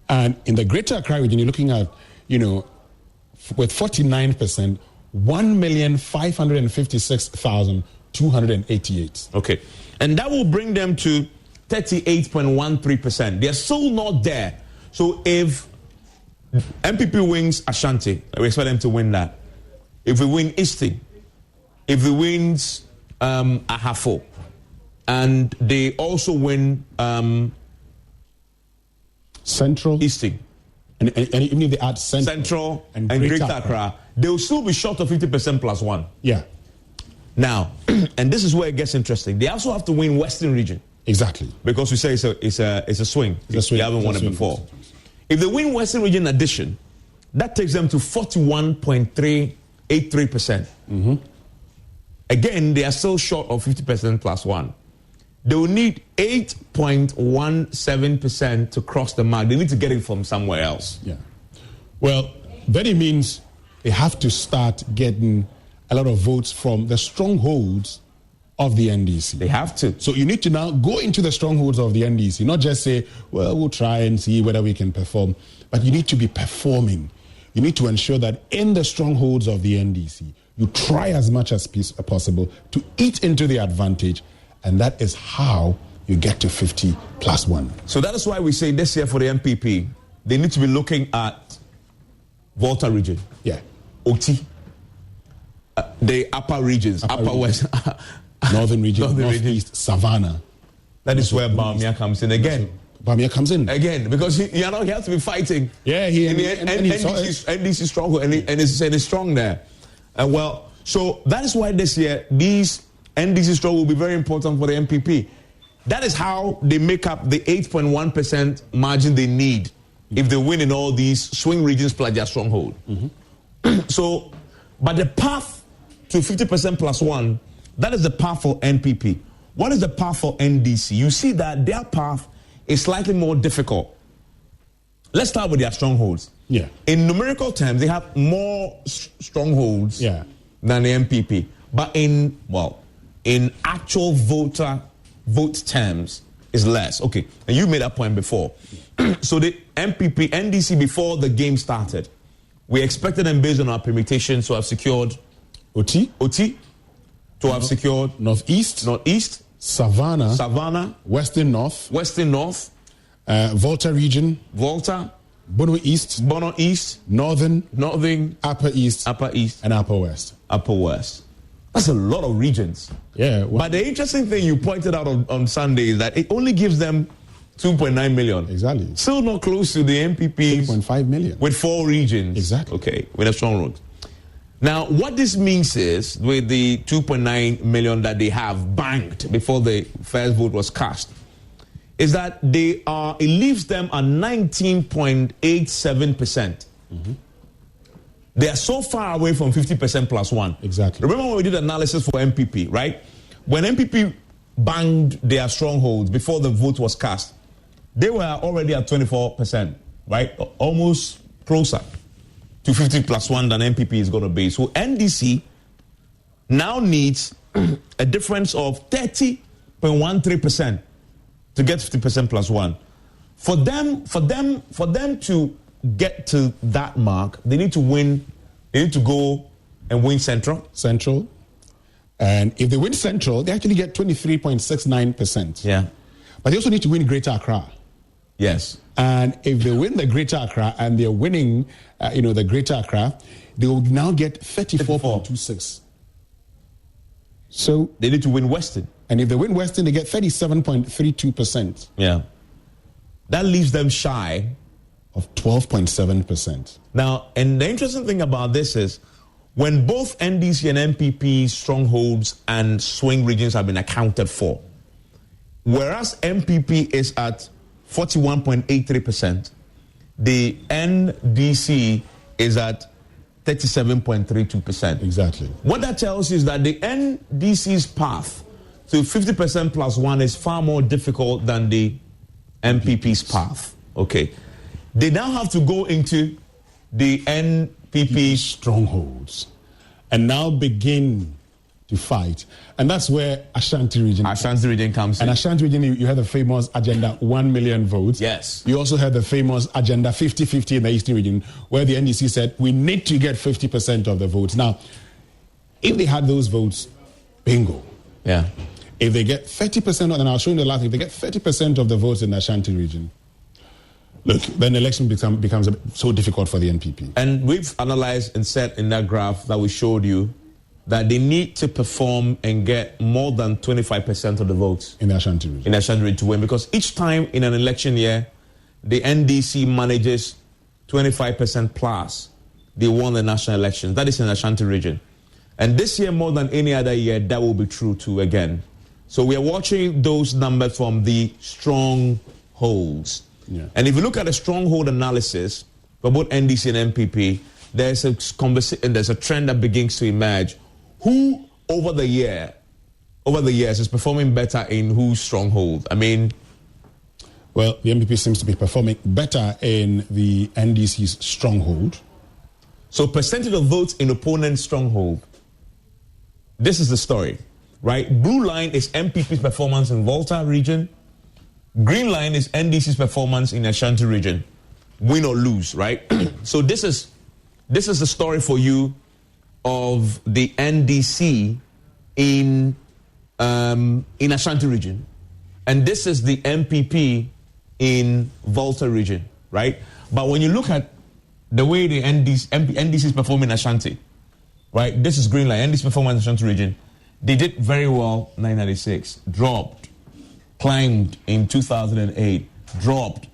And in the Greater Accra region, you're looking at, with 49%, 1,556,288. Okay. And that will bring them to 38.13%. They're still not there. So if MPP wins Ashanti, we expect them to win that. If we win Easting, if we win Ahafo, and they also win Central, Easting, and even if they add Central and Greater Accra, they will still be short of 50% plus 1. Yeah. Now, and this is where it gets interesting. They also have to win Western region. Exactly. Because we say it's a swing. They haven't won it before. If they win Western region addition, that takes them to 41.383%. Mm-hmm. Again, they are still short of 50% plus 1. They will need 8.17% to cross the mark. They need to get it from somewhere else. Yeah. Well, then it means they have to start getting a lot of votes from the strongholds of the NDC. They have to. So you need to now go into the strongholds of the NDC, not just say, well, we'll try and see whether we can perform, but you need to be performing. You need to ensure that in the strongholds of the NDC, you try as much as possible to eat into the advantage, and that is how you get to 50 plus 1. So that is why we say this year for the MPP, they need to be looking at Volta region. Yeah. OT. The upper regions, upper west. Northern region, northeast, Savannah. That is where Bawumia comes in again. Bawumia comes in. Again, because he has to be fighting. Yeah, NDC strong, and it's strong there. So that is why this year, these NDC strong will be very important for the MPP. That is how they make up the 8.1% margin they need if they win in all these swing regions plus their stronghold. Mm-hmm. But the path to 50% plus 1, that is the path for NPP. What is the path for NDC? You see that their path is slightly more difficult. Let's start with their strongholds. Yeah. In numerical terms, they have more strongholds than the MPP. But in actual vote terms, is less. Okay, and you made that point before. So the MPP, NDC, before the game started, we expected them based on our permutations to have secured OT, to have secured Northeast, Savannah, Western North, Volta region, Bono East, Northern, Upper East, and Upper West. That's a lot of regions. Yeah. But the interesting thing you pointed out on Sunday is that it only gives them 2.9 million. Exactly. Still not close to the MPP. 3.5 million. With 4 regions. Exactly. Okay, with a strong road. Now, what this means is, with the 2.9 million that they have banked before the first vote was cast, is that it leaves them at 19.87%. Mm-hmm. They are so far away from 50% plus 1. Exactly. Remember when we did analysis for MPP, right? When MPP banged their strongholds before the vote was cast, they were already at 24%, right? Almost closer to 50 plus 1 than MPP is going to be. So NDC now needs a difference of 30.13% to get 50% plus 1. For them to get to that mark, they need to win They need to go and win Central. And if they win Central, they actually get 23.69%. Yeah. But they also need to win Greater Accra. Yes. And if they win the Greater Accra and they're winning, the Greater Accra, they will now get 34.26. So they need to win Western. And if they win Western, they get 37.32%. Yeah. That leaves them shy of 12.7%. Now, and the interesting thing about this is when both NDC and MPP strongholds and swing regions have been accounted for, whereas MPP is at 41.83%, the NDC is at 37.32%. Exactly. What that tells you is that the NDC's path to 50% plus one is far more difficult than the MPP's path. Okay. They now have to go into the NPP strongholds and now begin to fight. And that's where Ashanti region comes in. And Ashanti region, you had the famous Agenda 1 million votes. Yes. You also had the famous Agenda 50-50 in the Eastern region, where the NDC said, we need to get 50% of the votes. Now, if they had those votes, bingo. Yeah. If they get 30%, and I'll show you the last, if they get 30% of the votes in the Ashanti region, look, then the election becomes so difficult for the NPP. And we've analyzed and said in that graph that we showed you that they need to perform and get more than 25% of the votes in the Ashanti region. To win. Because each time in an election year, the NDC manages 25% plus, they won the national election. That is in the Ashanti region. And this year, more than any other year, that will be true too again. So we are watching those numbers from the strongholds. Yeah. And if you look at the stronghold analysis for both NDC and MPP, there's a trend that begins to emerge. Who over the years is performing better in whose stronghold? I mean, well, the MPP seems to be performing better in the NDC's stronghold. So percentage of votes in opponent's stronghold. This is the story, right? Blue line is MPP's performance in Volta region. Green line is NDC's performance in Ashanti region. Win or lose, right? So this is the story for you of the NDC in Ashanti region, and this is the MPP in Volta region, right? But when you look at the way the NDC is performing in Ashanti, right? This is green line. NDC performance in Ashanti region. They did very well 1996, dropped, climbed in 2008, dropped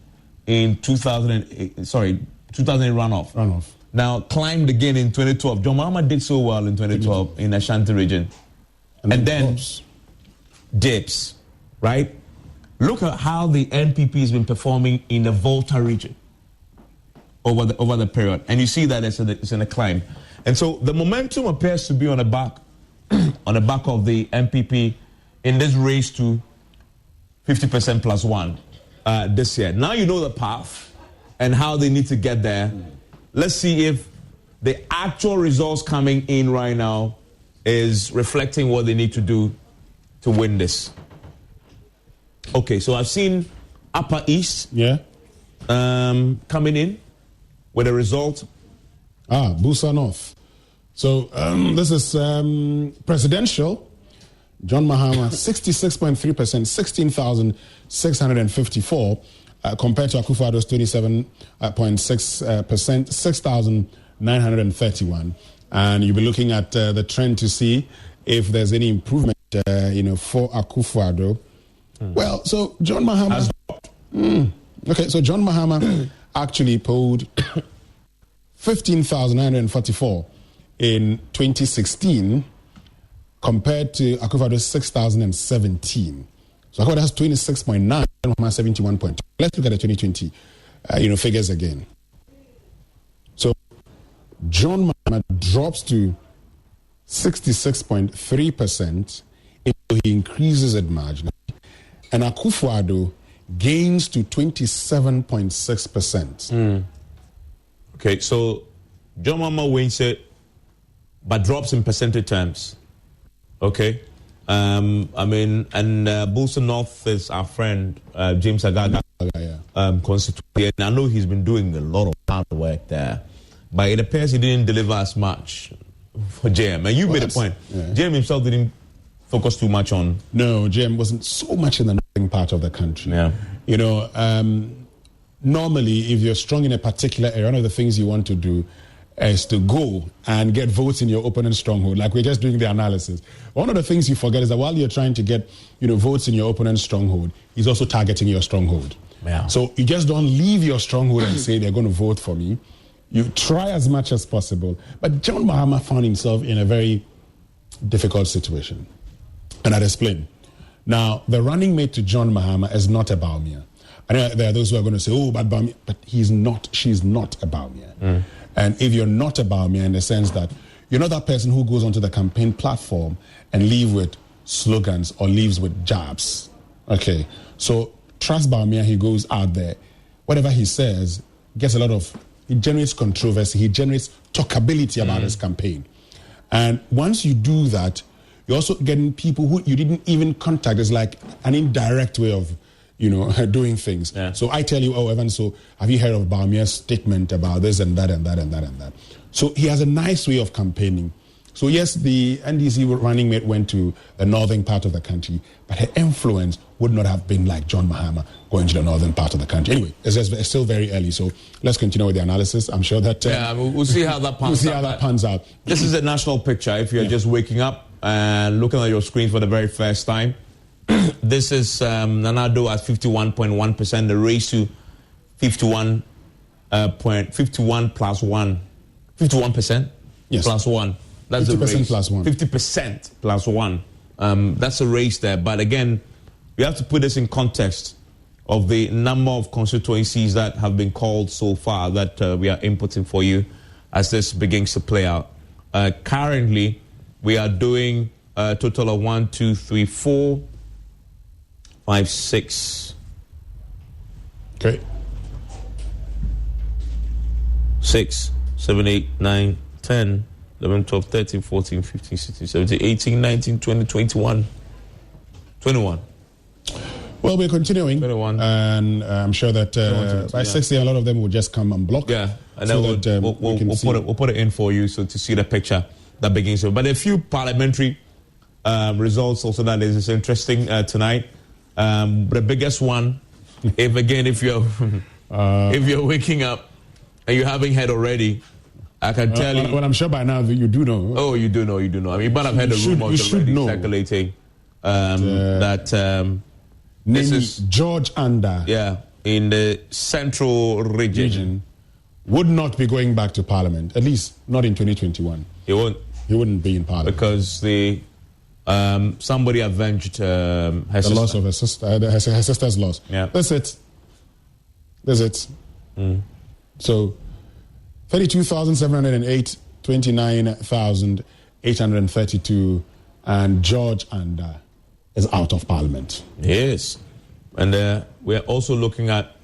in 2008 runoff. Now climbed again in 2012. John Mahama did so well in 2012 in Ashanti region. And then dips, right? Look at how the NPP has been performing in the Volta region over the period. And you see that it's in a climb. And so the momentum appears to be on the back of the NPP in this race to 50% plus one this year. Now you know the path and how they need to get there. Let's see if the actual results coming in right now is reflecting what they need to do to win this. Okay, so I've seen Upper East coming in with a result. Busa North. So this is presidential. John Mahama, 66.3%, 16,654, compared to Akufo-Addo's 27.6%, 6,931. And you'll be looking at the trend to see if there's any improvement, for Akufo-Addo. Well, so John Mahama. Okay, so John Mahama actually polled 15,944 in 2016. Compared to Akufo-Addo's 6,017. So Akufo-Addo has 26.9, and 71.2. Let's look at the 2020, figures again. So John Mahama drops to 66.3%, he increases it marginally. And Akufo-Addo gains to 27.6%. Okay, so John Mahama wins it, but drops in percentage terms. Okay. Busa North is our friend, James Agaga, constituency. And I know he's been doing a lot of hard work there. but it appears he didn't deliver as much for JM. And you made a point. Yeah. JM himself didn't focus too much on... No, JM wasn't so much in the northern part of the country. Yeah. You know, normally, if you're strong in a particular area, one of the things you want to do is to go and get votes in your opponent's stronghold, like we're just doing the analysis. One of the things you forget is that while you're trying to get, votes in your opponent's stronghold, he's also targeting your stronghold. Yeah. So you just don't leave your stronghold and say they're going to vote for me. You try as much as possible. But John Mahama found himself in a very difficult situation. And I'll explain. Now, the running mate to John Mahama is not a Bawumia. I know there are those who are going to say, oh, but Bawumia, but she's not a Bawumia. And if you're not a Bawumia in the sense that you're not that person who goes onto the campaign platform and leaves with slogans or leaves with jabs. Okay, so trust Bawumia, he goes out there. Whatever he says gets he generates controversy, he generates talkability about his campaign. And once you do that, you're also getting people who you didn't even contact. It's like an indirect way of, doing things. Yeah. So I tell you, Evan, so have you heard of Bawumia's statement about this and that and that and that and that? So he has a nice way of campaigning. So yes, the NDC running mate went to the northern part of the country, but her influence would not have been like John Mahama going to the northern part of the country. Anyway, it's still very early, so let's continue with the analysis. I'm sure that... we'll see how that pans out. This is a national picture. If you're just waking up and looking at your screen for the very first time, this is Nana Addo at 51.1%, the race to 51 plus 1. 51%? Yes. Plus 1. That's 50% the race. plus 1. 50% plus 1. That's a race there. But again, we have to put this in context of the number of constituencies that have been called so far that we are inputting for you as this begins to play out. Currently, we are doing a total of 1, 2, 3, 4, 5, 6. Okay. 6, 7, 8, 9, 10, 11, 12, 13, 14, 15, 16, 17, 18, 19, 20, 21. 21. Well, we're continuing. 21. And I'm sure that by 60, a lot of them will just come and block. Yeah. And then we'll put it in for you so to see the picture that begins with. But a few parliamentary results also that is interesting tonight. The biggest one, if you're waking up and you haven't heard already, I can tell you. Well, I'm sure by now you do know. Oh, you do know. I mean, but I've heard the rumors already circulating that this is George Anda. Yeah, in the central region would not be going back to Parliament, at least not in 2021. He won't. He wouldn't be in Parliament because somebody avenged her loss of her sister. Her sister's loss. Yeah, that's it. So 32,708, 29,832, and George Anda is out of Parliament. Yes, and we're also looking at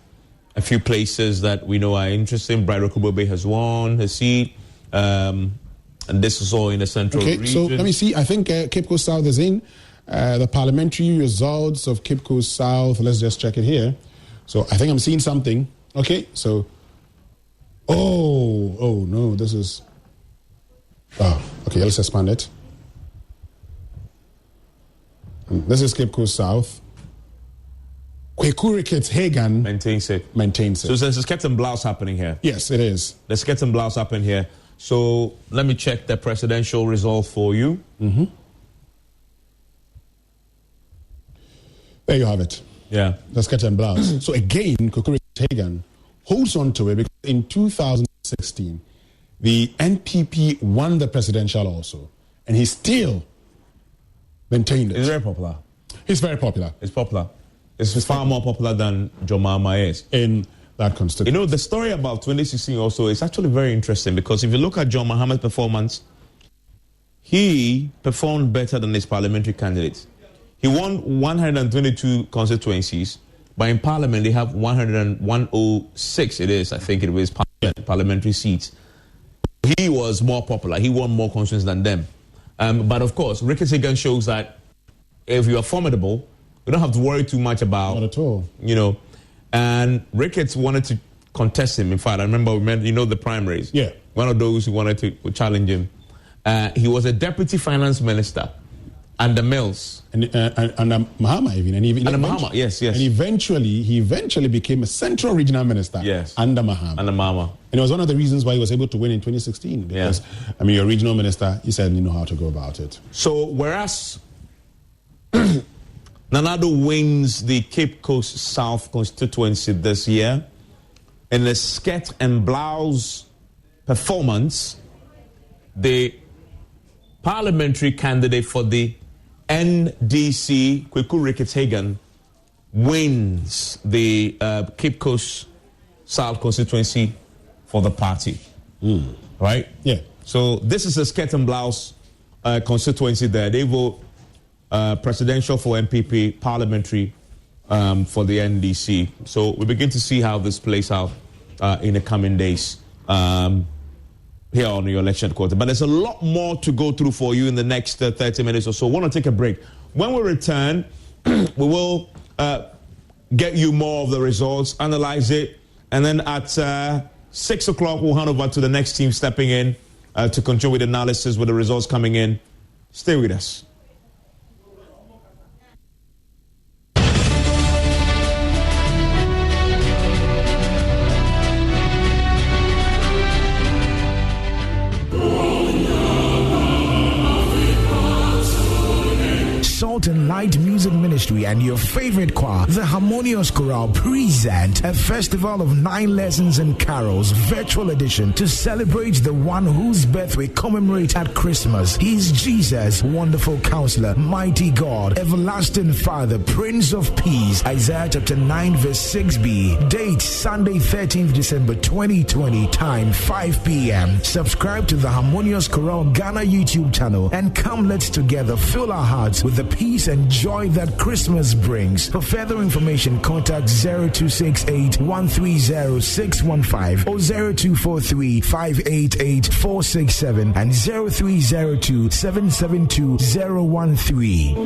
a few places that we know are interesting. Bright Okubobe has won her seat, and this is all in the central region. So let me see. I think Cape Coast South is in. The parliamentary results of Cape Coast South, let's just check it here. So I think I'm seeing something. Okay, so... Oh, no, this is... okay, let's expand it. This is Cape Coast South. Kweku Ricketts Hagan maintains it. So there's a skirt and blouse happening here. Yes, it is. The skirt and blouse happening here. So let me check the presidential result for you. Mm-hmm. There you have it. Yeah. The skirt and blouse. So again, Kweku Ricketts Hagan holds on to it because in 2016, the NPP won the presidential also, and he still maintained it. He's very popular. He's very popular. It's popular. It's far more popular than John Mahama is. In that constituency. The story about 2016 also is actually very interesting because if you look at John Mahama's performance, he performed better than his parliamentary candidates. He won 122 constituencies, but in Parliament they have 106, it is, I think it was, parliamentary seats. He was more popular. He won more constituencies than them. But of course, Ricketts Hagan shows that if you are formidable, you don't have to worry too much about... Not at all. And Ricketts wanted to contest him. In fact, I remember we met, the primaries. Yeah. one of those who wanted to challenge him. He was a deputy finance minister under Mills. And Mahama even. And Mahama, yes. And he eventually became a central regional minister under Mahama. And it was one of the reasons why he was able to win in 2016. Because, your regional minister, he certainly know how to go about it. So, whereas Nanado wins the Cape Coast South constituency this year, in the skirt and blouse performance, the parliamentary candidate for the NDC, Kweku Ricketts-Hagan, wins the Cape Coast South constituency for the party. Right? Yeah. So this is a skirt and blouse constituency there. They vote presidential for MPP, parliamentary for the NDC. So we begin to see how this plays out in the coming days here on your election quarter. But there's a lot more to go through for you in the next 30 minutes or so. I want to take a break. When we return, we will get you more of the results, analyze it, and then at 6 o'clock, we'll hand over to the next team stepping in to continue with analysis with the results coming in. Stay with us. Salt and Light Music Ministry and your favorite choir, the Harmonious Chorale, present a festival of 9 lessons and carols, virtual edition, to celebrate the one whose birth we commemorate at Christmas. He is Jesus, Wonderful Counselor, Mighty God, Everlasting Father, Prince of Peace. Isaiah chapter 9 verse 6b. Date Sunday 13th December 2020. Time 5 p.m. Subscribe to the Harmonious Chorale Ghana YouTube channel and come, let's together fill our hearts with the peace and joy that Christmas brings. For further information, contact 0268 130 615 or 0243 588 467 and 0302 772 013.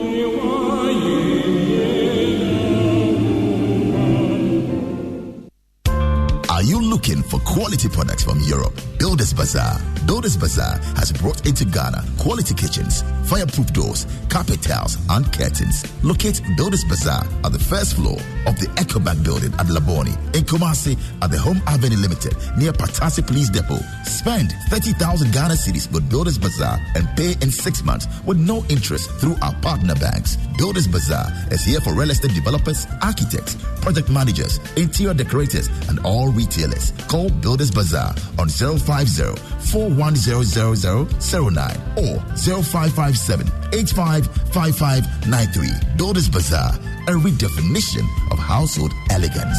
Are you looking for quality products from Europe? Builders Bazaar. Builders Bazaar has brought into Ghana quality kitchens, fireproof doors, carpet tiles, and curtains. Locate Builders Bazaar at the first floor of the Ecobank building at Laboni, in Kumasi at the Home Avenue Limited near Patasi Police Depot. Spend 30,000 Ghana cedis with Builders Bazaar and pay in 6 months with no interest through our partner banks. Builders Bazaar is here for real estate developers, architects, project managers, interior decorators, and all retailers. Call Builders Bazaar on 050-410009 or 0557-855593. Builders Bazaar, a redefinition of household elegance.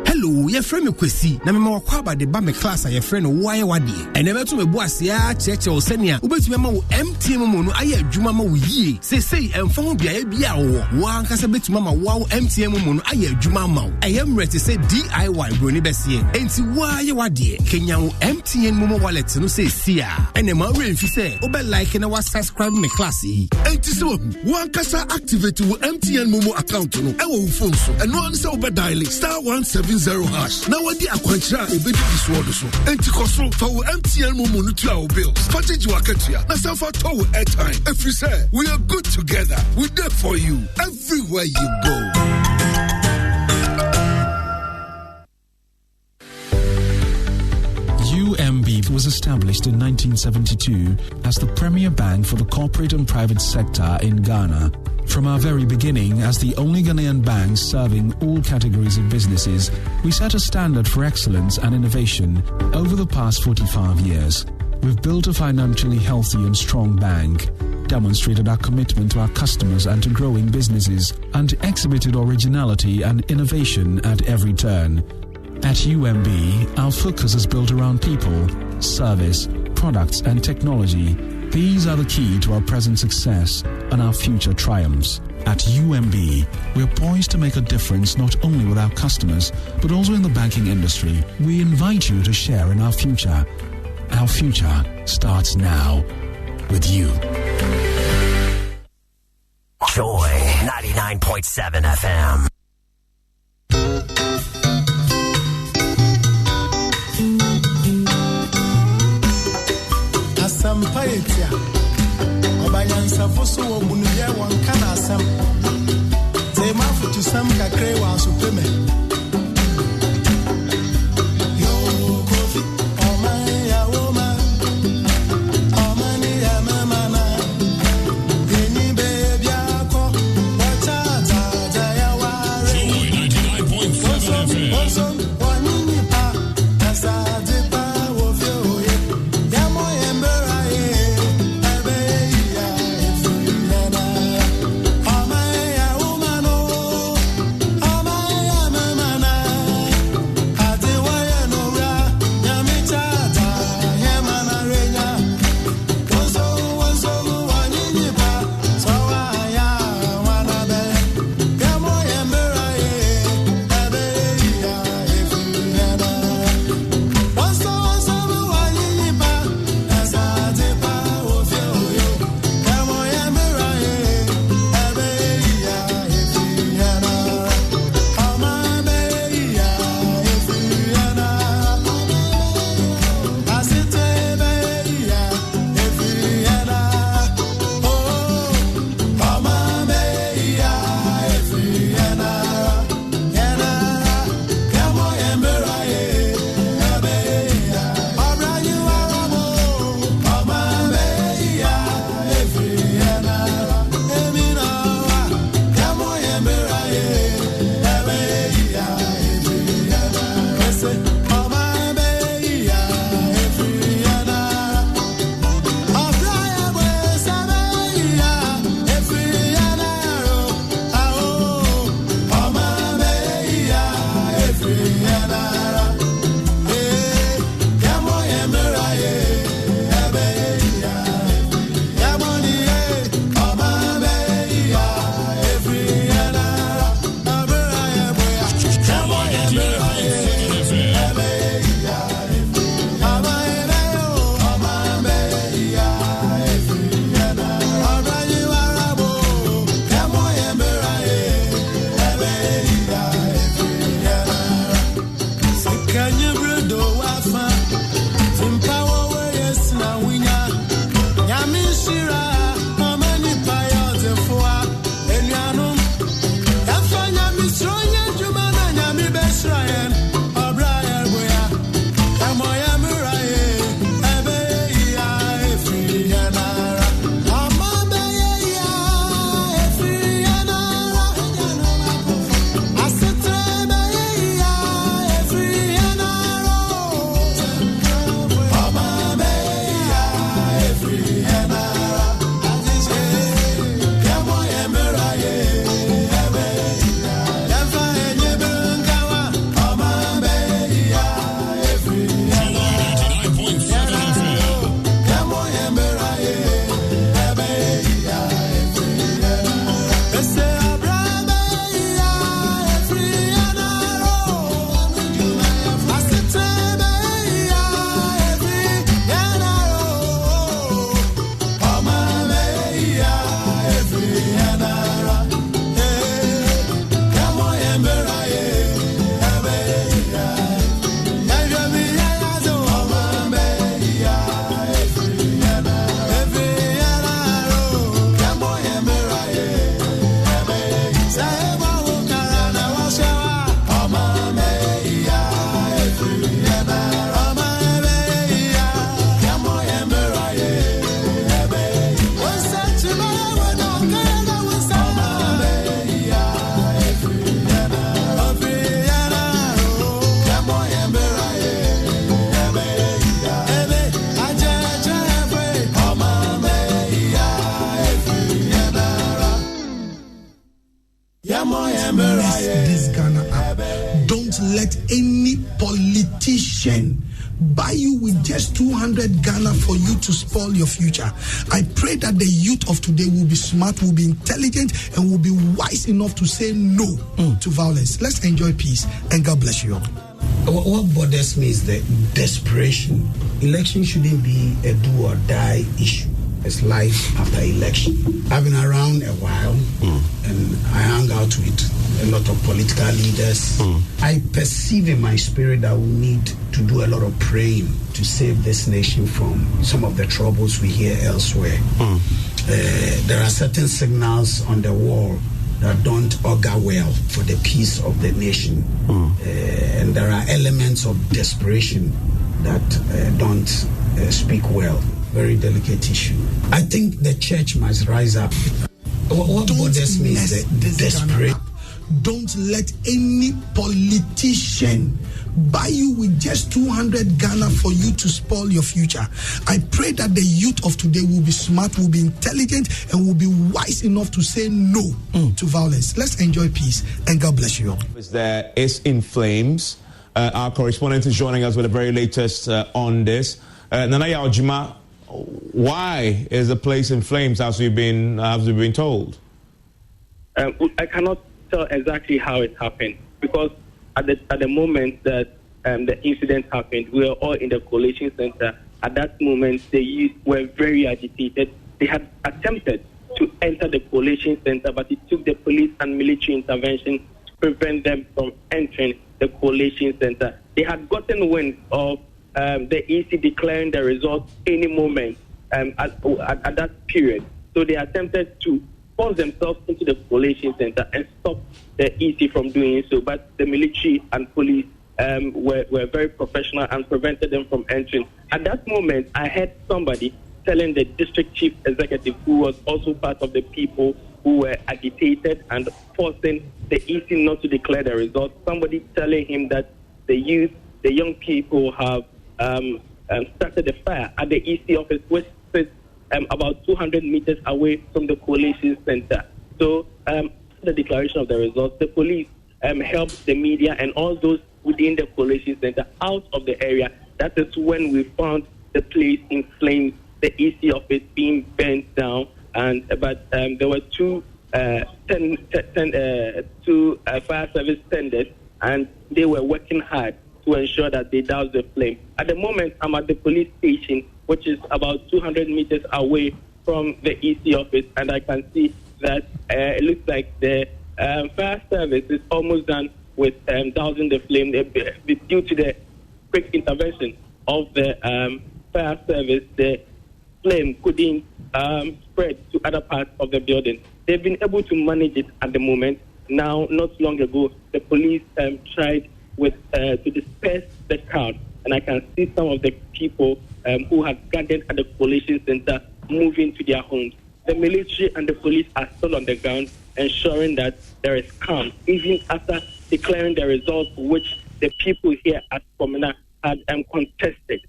Hello, your friend Kwesi. Na me makwaba de ba me class your friend why wade. And never to me boss ya cheche o senia. Ubetumi ma wo MTM mo no aye adwuma ma wo yie. Say emfon bia bia wo. Wa nkasa betuma ma wo MTM mo no aye adwuma ma wo. I am ready to say DIY bro ni besie. Enti why wade. Kenya wo MTN mo wallet no say sia. Ene ma we mfi say obe like na wa subscribe me class yi. Enti so wa nkasa activate wo MTN mo account no e wo phone so. Eno an say obe dial *170 hash. Now what the akwanchira ebedi disorder so. Enti koso for MTN mo no to our bills. Package wakatia. Na safa to airtime. If you say we are good together, we there for you everywhere you go. UMB was established in 1972 as the premier bank for the corporate and private sector in Ghana. From our very beginning, as the only Ghanaian bank serving all categories of businesses, we set a standard for excellence and innovation over the past 45 years. We've built a financially healthy and strong bank, demonstrated our commitment to our customers and to growing businesses, and exhibited originality and innovation at every turn. At UMB, our focus is built around people, service, products, and technology. These are the key to our present success and our future triumphs. At UMB, we're poised to make a difference not only with our customers, but also in the banking industry. We invite you to share in our future. Our future starts now with you. Joy 99.7 FM. Asampaetia Obayansa foso wo bunuye won kana asam Zema futu sam kakre wa supreme Yo kofi Oma ya woma Oma ni ya mama na Eni baby ako Wacha za ya ware Joy 99.7 FM Oso wanini pa Asade pa wo fio ye Yamo yembera ye Ebe ya efuyana Oma ya umano Oma ya mamana Ade wa ya nora Nyamicha ta Yemana renya Oso wanini pa Sawa ya wanabe Yamo yembera ye Ebe ya efuyana This Ghana app. Don't let any politician buy you with just 200 Ghana for you to spoil your future. I pray that the youth of today will be smart, will be intelligent, and will be wise enough to say no to violence. Let's enjoy peace, and God bless you all. What bothers me is the desperation. Election shouldn't be a do or die issue. It's life after election. I've been around a while. and I hang out with a lot of political leaders. I perceive in my spirit that we need to do a lot of praying to save this nation from some of the troubles we hear elsewhere. There are certain signals on the wall that don't augur well for the peace of the nation. And there are elements of desperation that don't speak well. Very delicate issue. I think the church must rise up. What bothers me is the desperate. Don't let any politician buy you with just 200 Ghana for you to spoil your future. I pray that the youth of today will be smart, will be intelligent, and will be wise enough to say no to violence. Let's enjoy peace, and God bless you all. There is in flames. Our correspondent is joining us with the very latest on this. Nanaya Ojima, why is the place in flames, as we've been told? I cannot tell exactly how it happened, because at the moment that the incident happened, we were all in the collation center. At that moment, the youth were very agitated. They had attempted to enter the collation center, but it took the police and military intervention to prevent them from entering the collation center. They had gotten wind of the EC declaring the results any moment at that period. So they attempted to force themselves into the collation center and stop the EC from doing so. But the military and police were very professional and prevented them from entering. At that moment, I heard somebody telling the district chief executive, who was also part of the people who were agitated and forcing the EC not to declare the results, somebody telling him that the young people have started a fire at the EC office, which sits about 200 meters away from the collation center. So the declaration of the results, the police helped the media and all those within the collation center out of the area. That is when we found the place in flames, the EC office being burnt down, but there were two fire service tenders, and they were working hard to ensure that they doused the flame. At the moment, I'm at the police station, which is about 200 meters away from the EC office, and I can see that it looks like the fire service is almost done with dousing the flame. Due to the quick intervention of the fire service, the flame couldn't spread to other parts of the building. They've been able to manage it at the moment. Now, not long ago, the police tried to disperse the crowd, and I can see some of the people who had gathered at the collation center moving to their homes. The military and the police are still on the ground, ensuring that there is calm, even after declaring the results which the people here at Pomina had contested.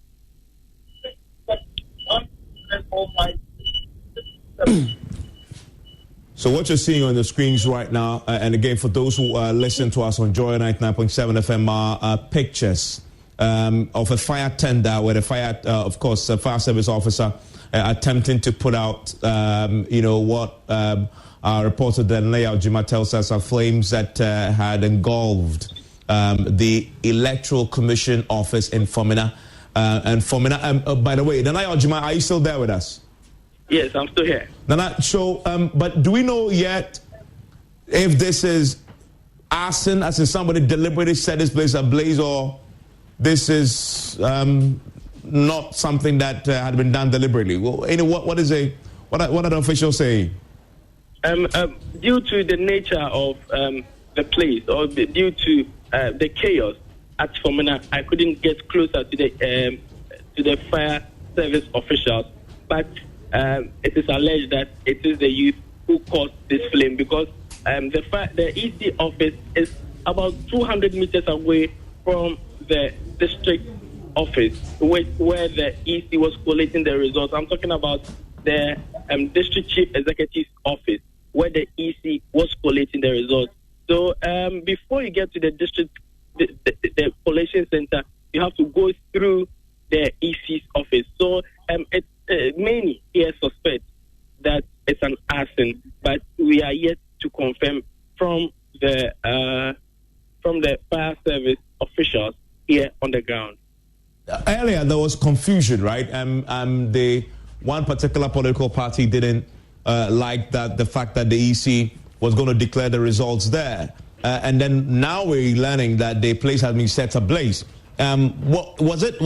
So what you're seeing on the screens right now, and again, for those who listen to us on Joy 99.7 FM, are pictures of a fire tender where the fire service officer attempting to put out, what our reporter Danlea Ojima tells us are flames that had engulfed the Electoral Commission office in Fomena. And Fomena, by the way, Danlea Ojima, are you still there with us? Yes, I'm still here. But do we know yet if this is arson, as in somebody deliberately set this place ablaze, or this is not something that had been done deliberately? Well, what are the officials saying? Due to the nature of the place, or due to the chaos at Fomena, I couldn't get closer to the fire service officials, but it is alleged that it is the youth who caused this flame, because the EC office is about 200 meters away from the district office, where the EC was collating the results. I'm talking about the district chief executive's office, where the EC was collating the results. So before you get to the district, the collation center, you have to go through the EC's office. So many here suspect that it's an arson, but we are yet to confirm from the fire service officials here on the ground. Earlier there was confusion, right? The one particular political party didn't like the fact that the EC was going to declare the results there. And then now we're learning that the place has been set ablaze. What was it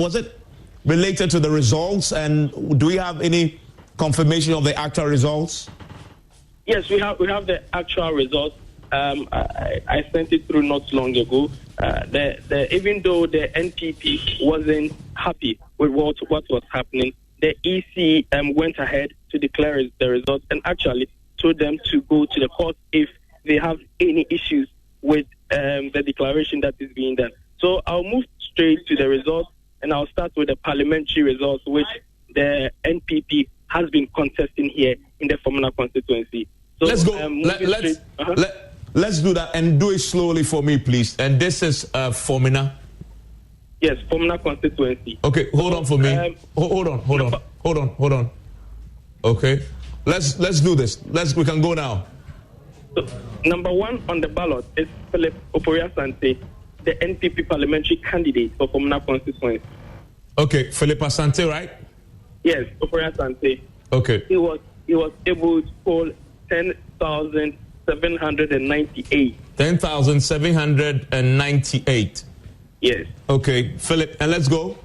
related to the results? And do we have any confirmation of the actual results? Yes, we have the actual results. I sent it through not long ago. Even though the NPP wasn't happy with what was happening, the EC went ahead to declare the results and actually told them to go to the court if they have any issues with the declaration that is being done. So I'll move straight to the results, and I'll start with the parliamentary results, which the NPP has been contesting here in the Fomena constituency. So let's go. Let's do that and do it slowly for me, please. And this is Fomena. Yes, Fomena constituency. Okay, hold on for me. Hold on. Okay, let's do this. We can go now. So, number 1 on the ballot is Philip Oporia-Asante, the NPP parliamentary candidate for Fomena constituency. Okay, Philip Asante, right? Yes, Oporia-Asante. Okay. He was able to poll 10,798. 10,798. Yes. Okay, Philip, and let's go.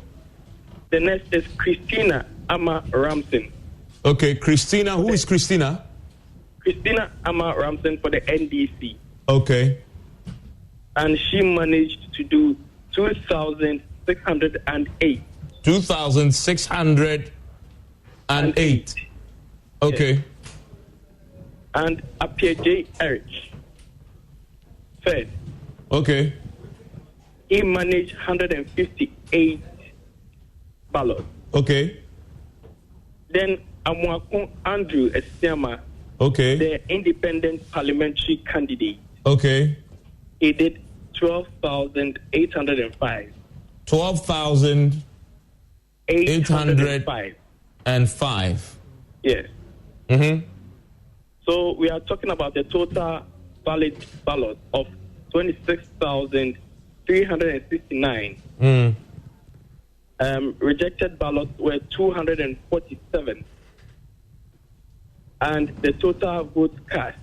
The next is Christina Ama Ramson. Okay, Christina. Who is Christina? Christina Ama Ramson for the NDC. Okay. And she managed to do 2,608. 2,608. Okay. Yes. And Apia J. Eric. Third. Okay. He managed 158 ballots. Okay. Then Amwakun Andrew Esiama. Okay. The independent parliamentary candidate. Okay. He did 12,805. 12,805. Yes. Mm-hmm. So we are talking about the total valid ballot of 26,369. Rejected ballots were 247. And the total votes cast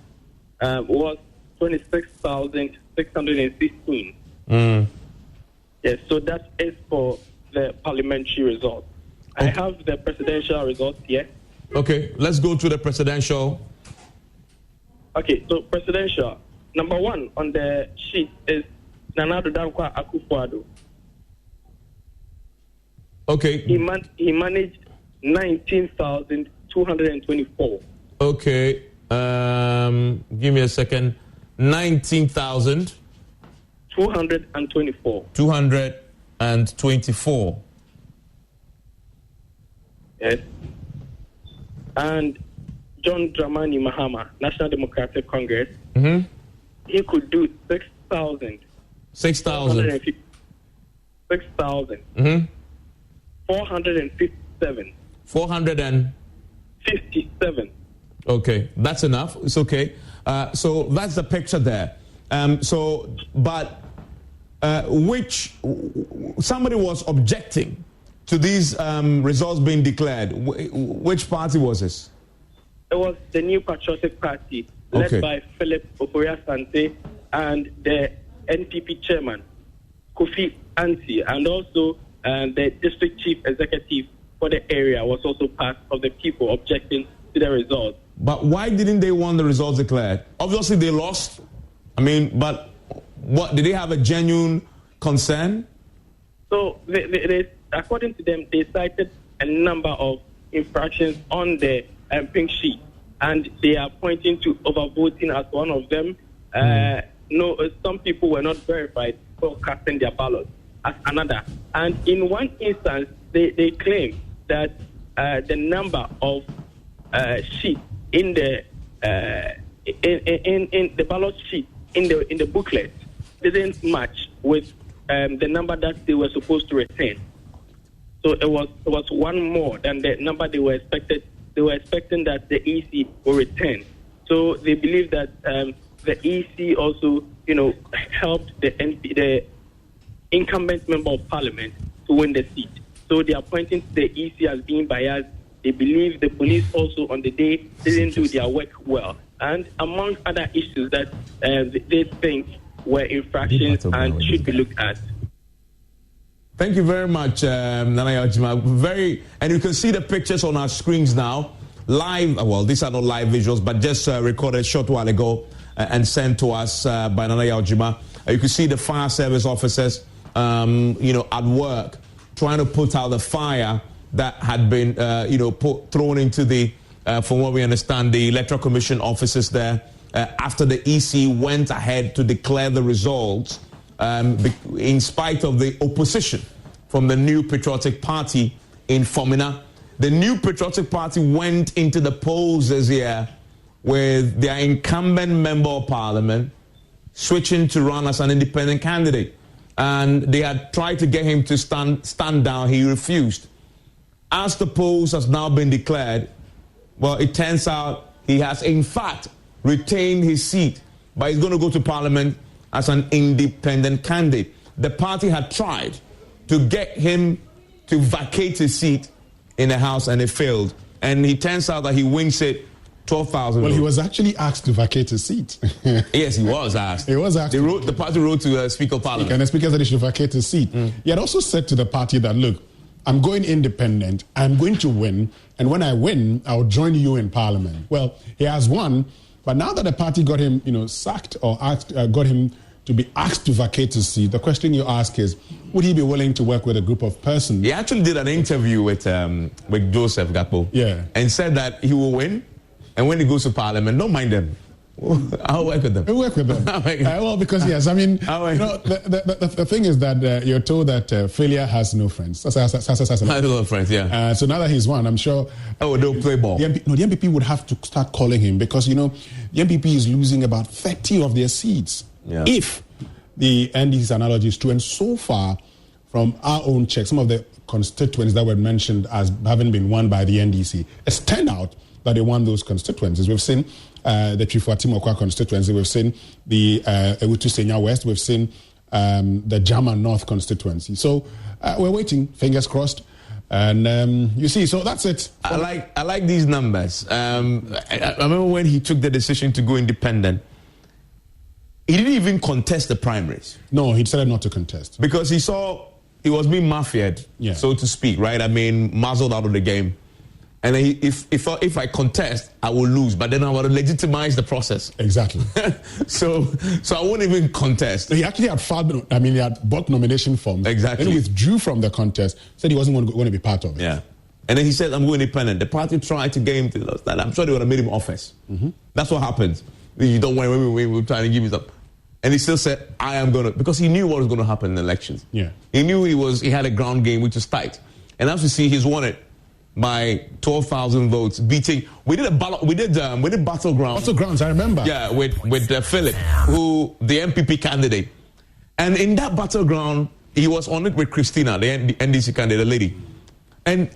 was 26,616. Yes, so that is for the parliamentary results. Okay. I have the presidential results here. Okay, let's go to the presidential. Okay, so presidential. Number 1 on the sheet is Nana Addo Dankwa Akufo-Addo. Okay. He managed 19,224. Okay. Give me a second. 19,000. 224. 224. Yes. And John Dramani Mahama, National Democratic Congress, he could do 6,000. 6,000. 6,000. 457. 457. Okay, that's enough. It's okay. So that's the picture there. Which somebody was objecting to these results being declared. Which party was this? It was the New Patriotic Party, led by Philip Oporia-Asante and the NPP chairman, Kofi Anti, and also the district chief executive for the area was also part of the people objecting to the results. But why didn't they want the results declared? Obviously they lost. But what, did they have a genuine concern? So they, according to them, they cited a number of infractions on the pink sheet, and they are pointing to overvoting as one of them. Some people were not verified for casting their ballots as another. And in one instance, they claim that the number of sheets in the in the ballot sheet in the booklet didn't match with the number that they were supposed to retain. So it was one more than the number they were expected. They were expecting that the EC will return. So they believe that the EC also, helped the incumbent member of parliament to win the seat. So they are pointing to the EC as being biased. They believe the police also on the day didn't do their work well. and among other issues that they think were infractions and should be looked at. Thank you very much, Nana Yajima. And you can see the pictures on our screens now. Live, well, these are not live visuals, but just recorded a short while ago and sent to us by Nana Yajima. You can see the fire service officers, at work, trying to put out the fire that had been, thrown into the, from what we understand, the Electoral Commission offices there after the EC went ahead to declare the results in spite of the opposition from the New Patriotic Party in Fomina. The New Patriotic Party went into the polls this year with their incumbent member of parliament switching to run as an independent candidate. And they had tried to get him to stand down. He refused. As the polls has now been declared, well, it turns out he has, in fact, retained his seat, but he's going to go to parliament as an independent candidate. The party had tried to get him to vacate his seat in the House, and it failed. And it turns out that he wins it 12,000. Well, he was actually asked to vacate his seat. Yes, he was asked. He was asked. The party wrote to the Speaker of Parliament. And the Speaker said he should vacate his seat. He had also said to the party that, look, I'm going independent, I'm going to win, and when I win, I'll join you in Parliament. Well, he has won, but now that the party got him, sacked or got him to be asked to vacate his seat, the question you ask is, would he be willing to work with a group of persons? He actually did an interview with Joseph Gakpo, and said that he will win, and when he goes to Parliament, don't mind them. I'll work with them. You'll work with them. Well, because yes, I mean, the thing is that you're told that failure has no friends. Has no friends, yeah. So now that he's won, I'm sure. Oh, they'll play ball. The MPP would have to start calling him because the MPP is losing about 30 of their seats. Yeah. If the NDC's analogy is true, and so far from our own checks, some of the constituents that were mentioned as having been won by the NDC, it's turned out that they won those constituencies. We've seen the Trifuatimokwa constituency, we've seen the Ewutu Senya West, we've seen the Jama North constituency. So we're waiting, fingers crossed. And you see, so that's it. I like these numbers. I remember when he took the decision to go independent, he didn't even contest the primaries. No, he decided not to contest. Because he saw he was being mafiaed, so to speak, right? I mean, muzzled out of the game. And if I contest, I will lose. But then I will legitimize the process. Exactly. so I won't even contest. He actually had he had bought nomination forms. Exactly. Then he withdrew from the contest, said he wasn't going to be part of it. Yeah. And then he said, I'm going independent. The party tried to get him to that. I'm sure they would have made him office. Mm-hmm. That's what happened. You don't worry, we're trying to give you stuff. And he still said, I am going to, because he knew what was going to happen in the elections. Yeah. He knew he had a ground game which was tight. And as you see, he's won it by 12,000 votes, beating. We did battleground. Battlegrounds, I remember. Yeah, with Philip, who the MPP candidate, and in that battleground, he was on it with Christina, the NDC candidate, the lady, and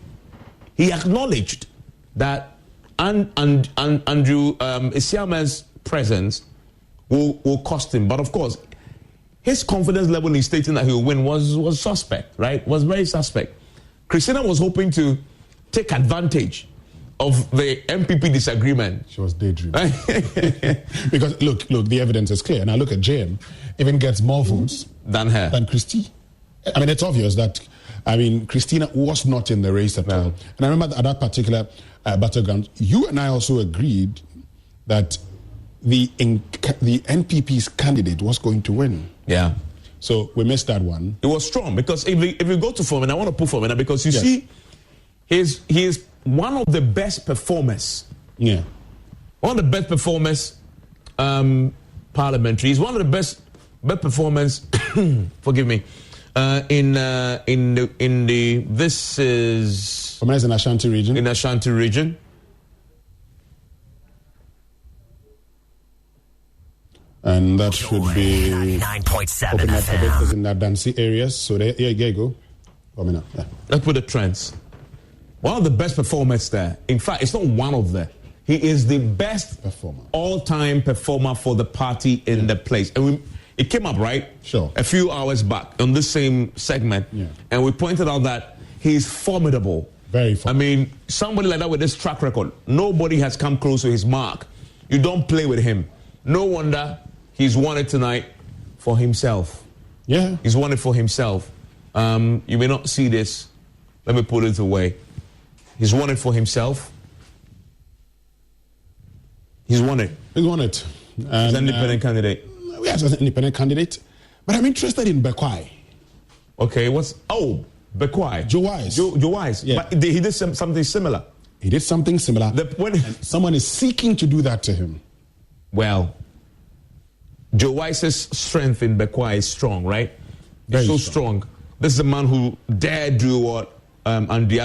he acknowledged that Andrew Isiama's presence will cost him, but of course, his confidence level in stating that he will win was suspect, right? Was very suspect. Christina was hoping to take advantage of the MPP disagreement. She was daydreaming. Because look, the evidence is clear. Now look at JM, even gets more votes than Christy. I mean, it's obvious that, Christina was not in the race at all. And I remember at that particular battleground, you and I also agreed that the NPP's candidate was going to win. Yeah. So we missed that one. It was strong because if we go to Fomena, I want to put Fomena because you see, he is one of the best performers. Yeah. One of the best performers parliamentary. He's one of the best performers, forgive me, this is... Fomena is in Ashanti region. In Ashanti region. And that should be 99.7 FM. In that Dancy areas. So there you go. Yeah. Let's put the trends. One of the best performers there. In fact, it's not one of them. He is the best all-time performer for the party in the place. And it came up, right? Sure. A few hours back on this same segment. Yeah. And we pointed out that he's formidable. Very formidable. I mean, somebody like that with this track record, nobody has come close to his mark. You don't play with him. No wonder he's won it tonight for himself. Yeah. He's won it for himself. You may not see this. Let me put it away. He's won it for himself. He's won it. He's won it. He's an independent candidate. Yes, as an independent candidate. But I'm interested in Bekwai. Okay, Bekwai. Joe Wise. Joe Wise. Yeah. But he did something similar. He did something similar. And someone is seeking to do that to him. Well, Joe Wise's strength in Bekwai is strong, right? Very strong. This is a man who dared do what Andy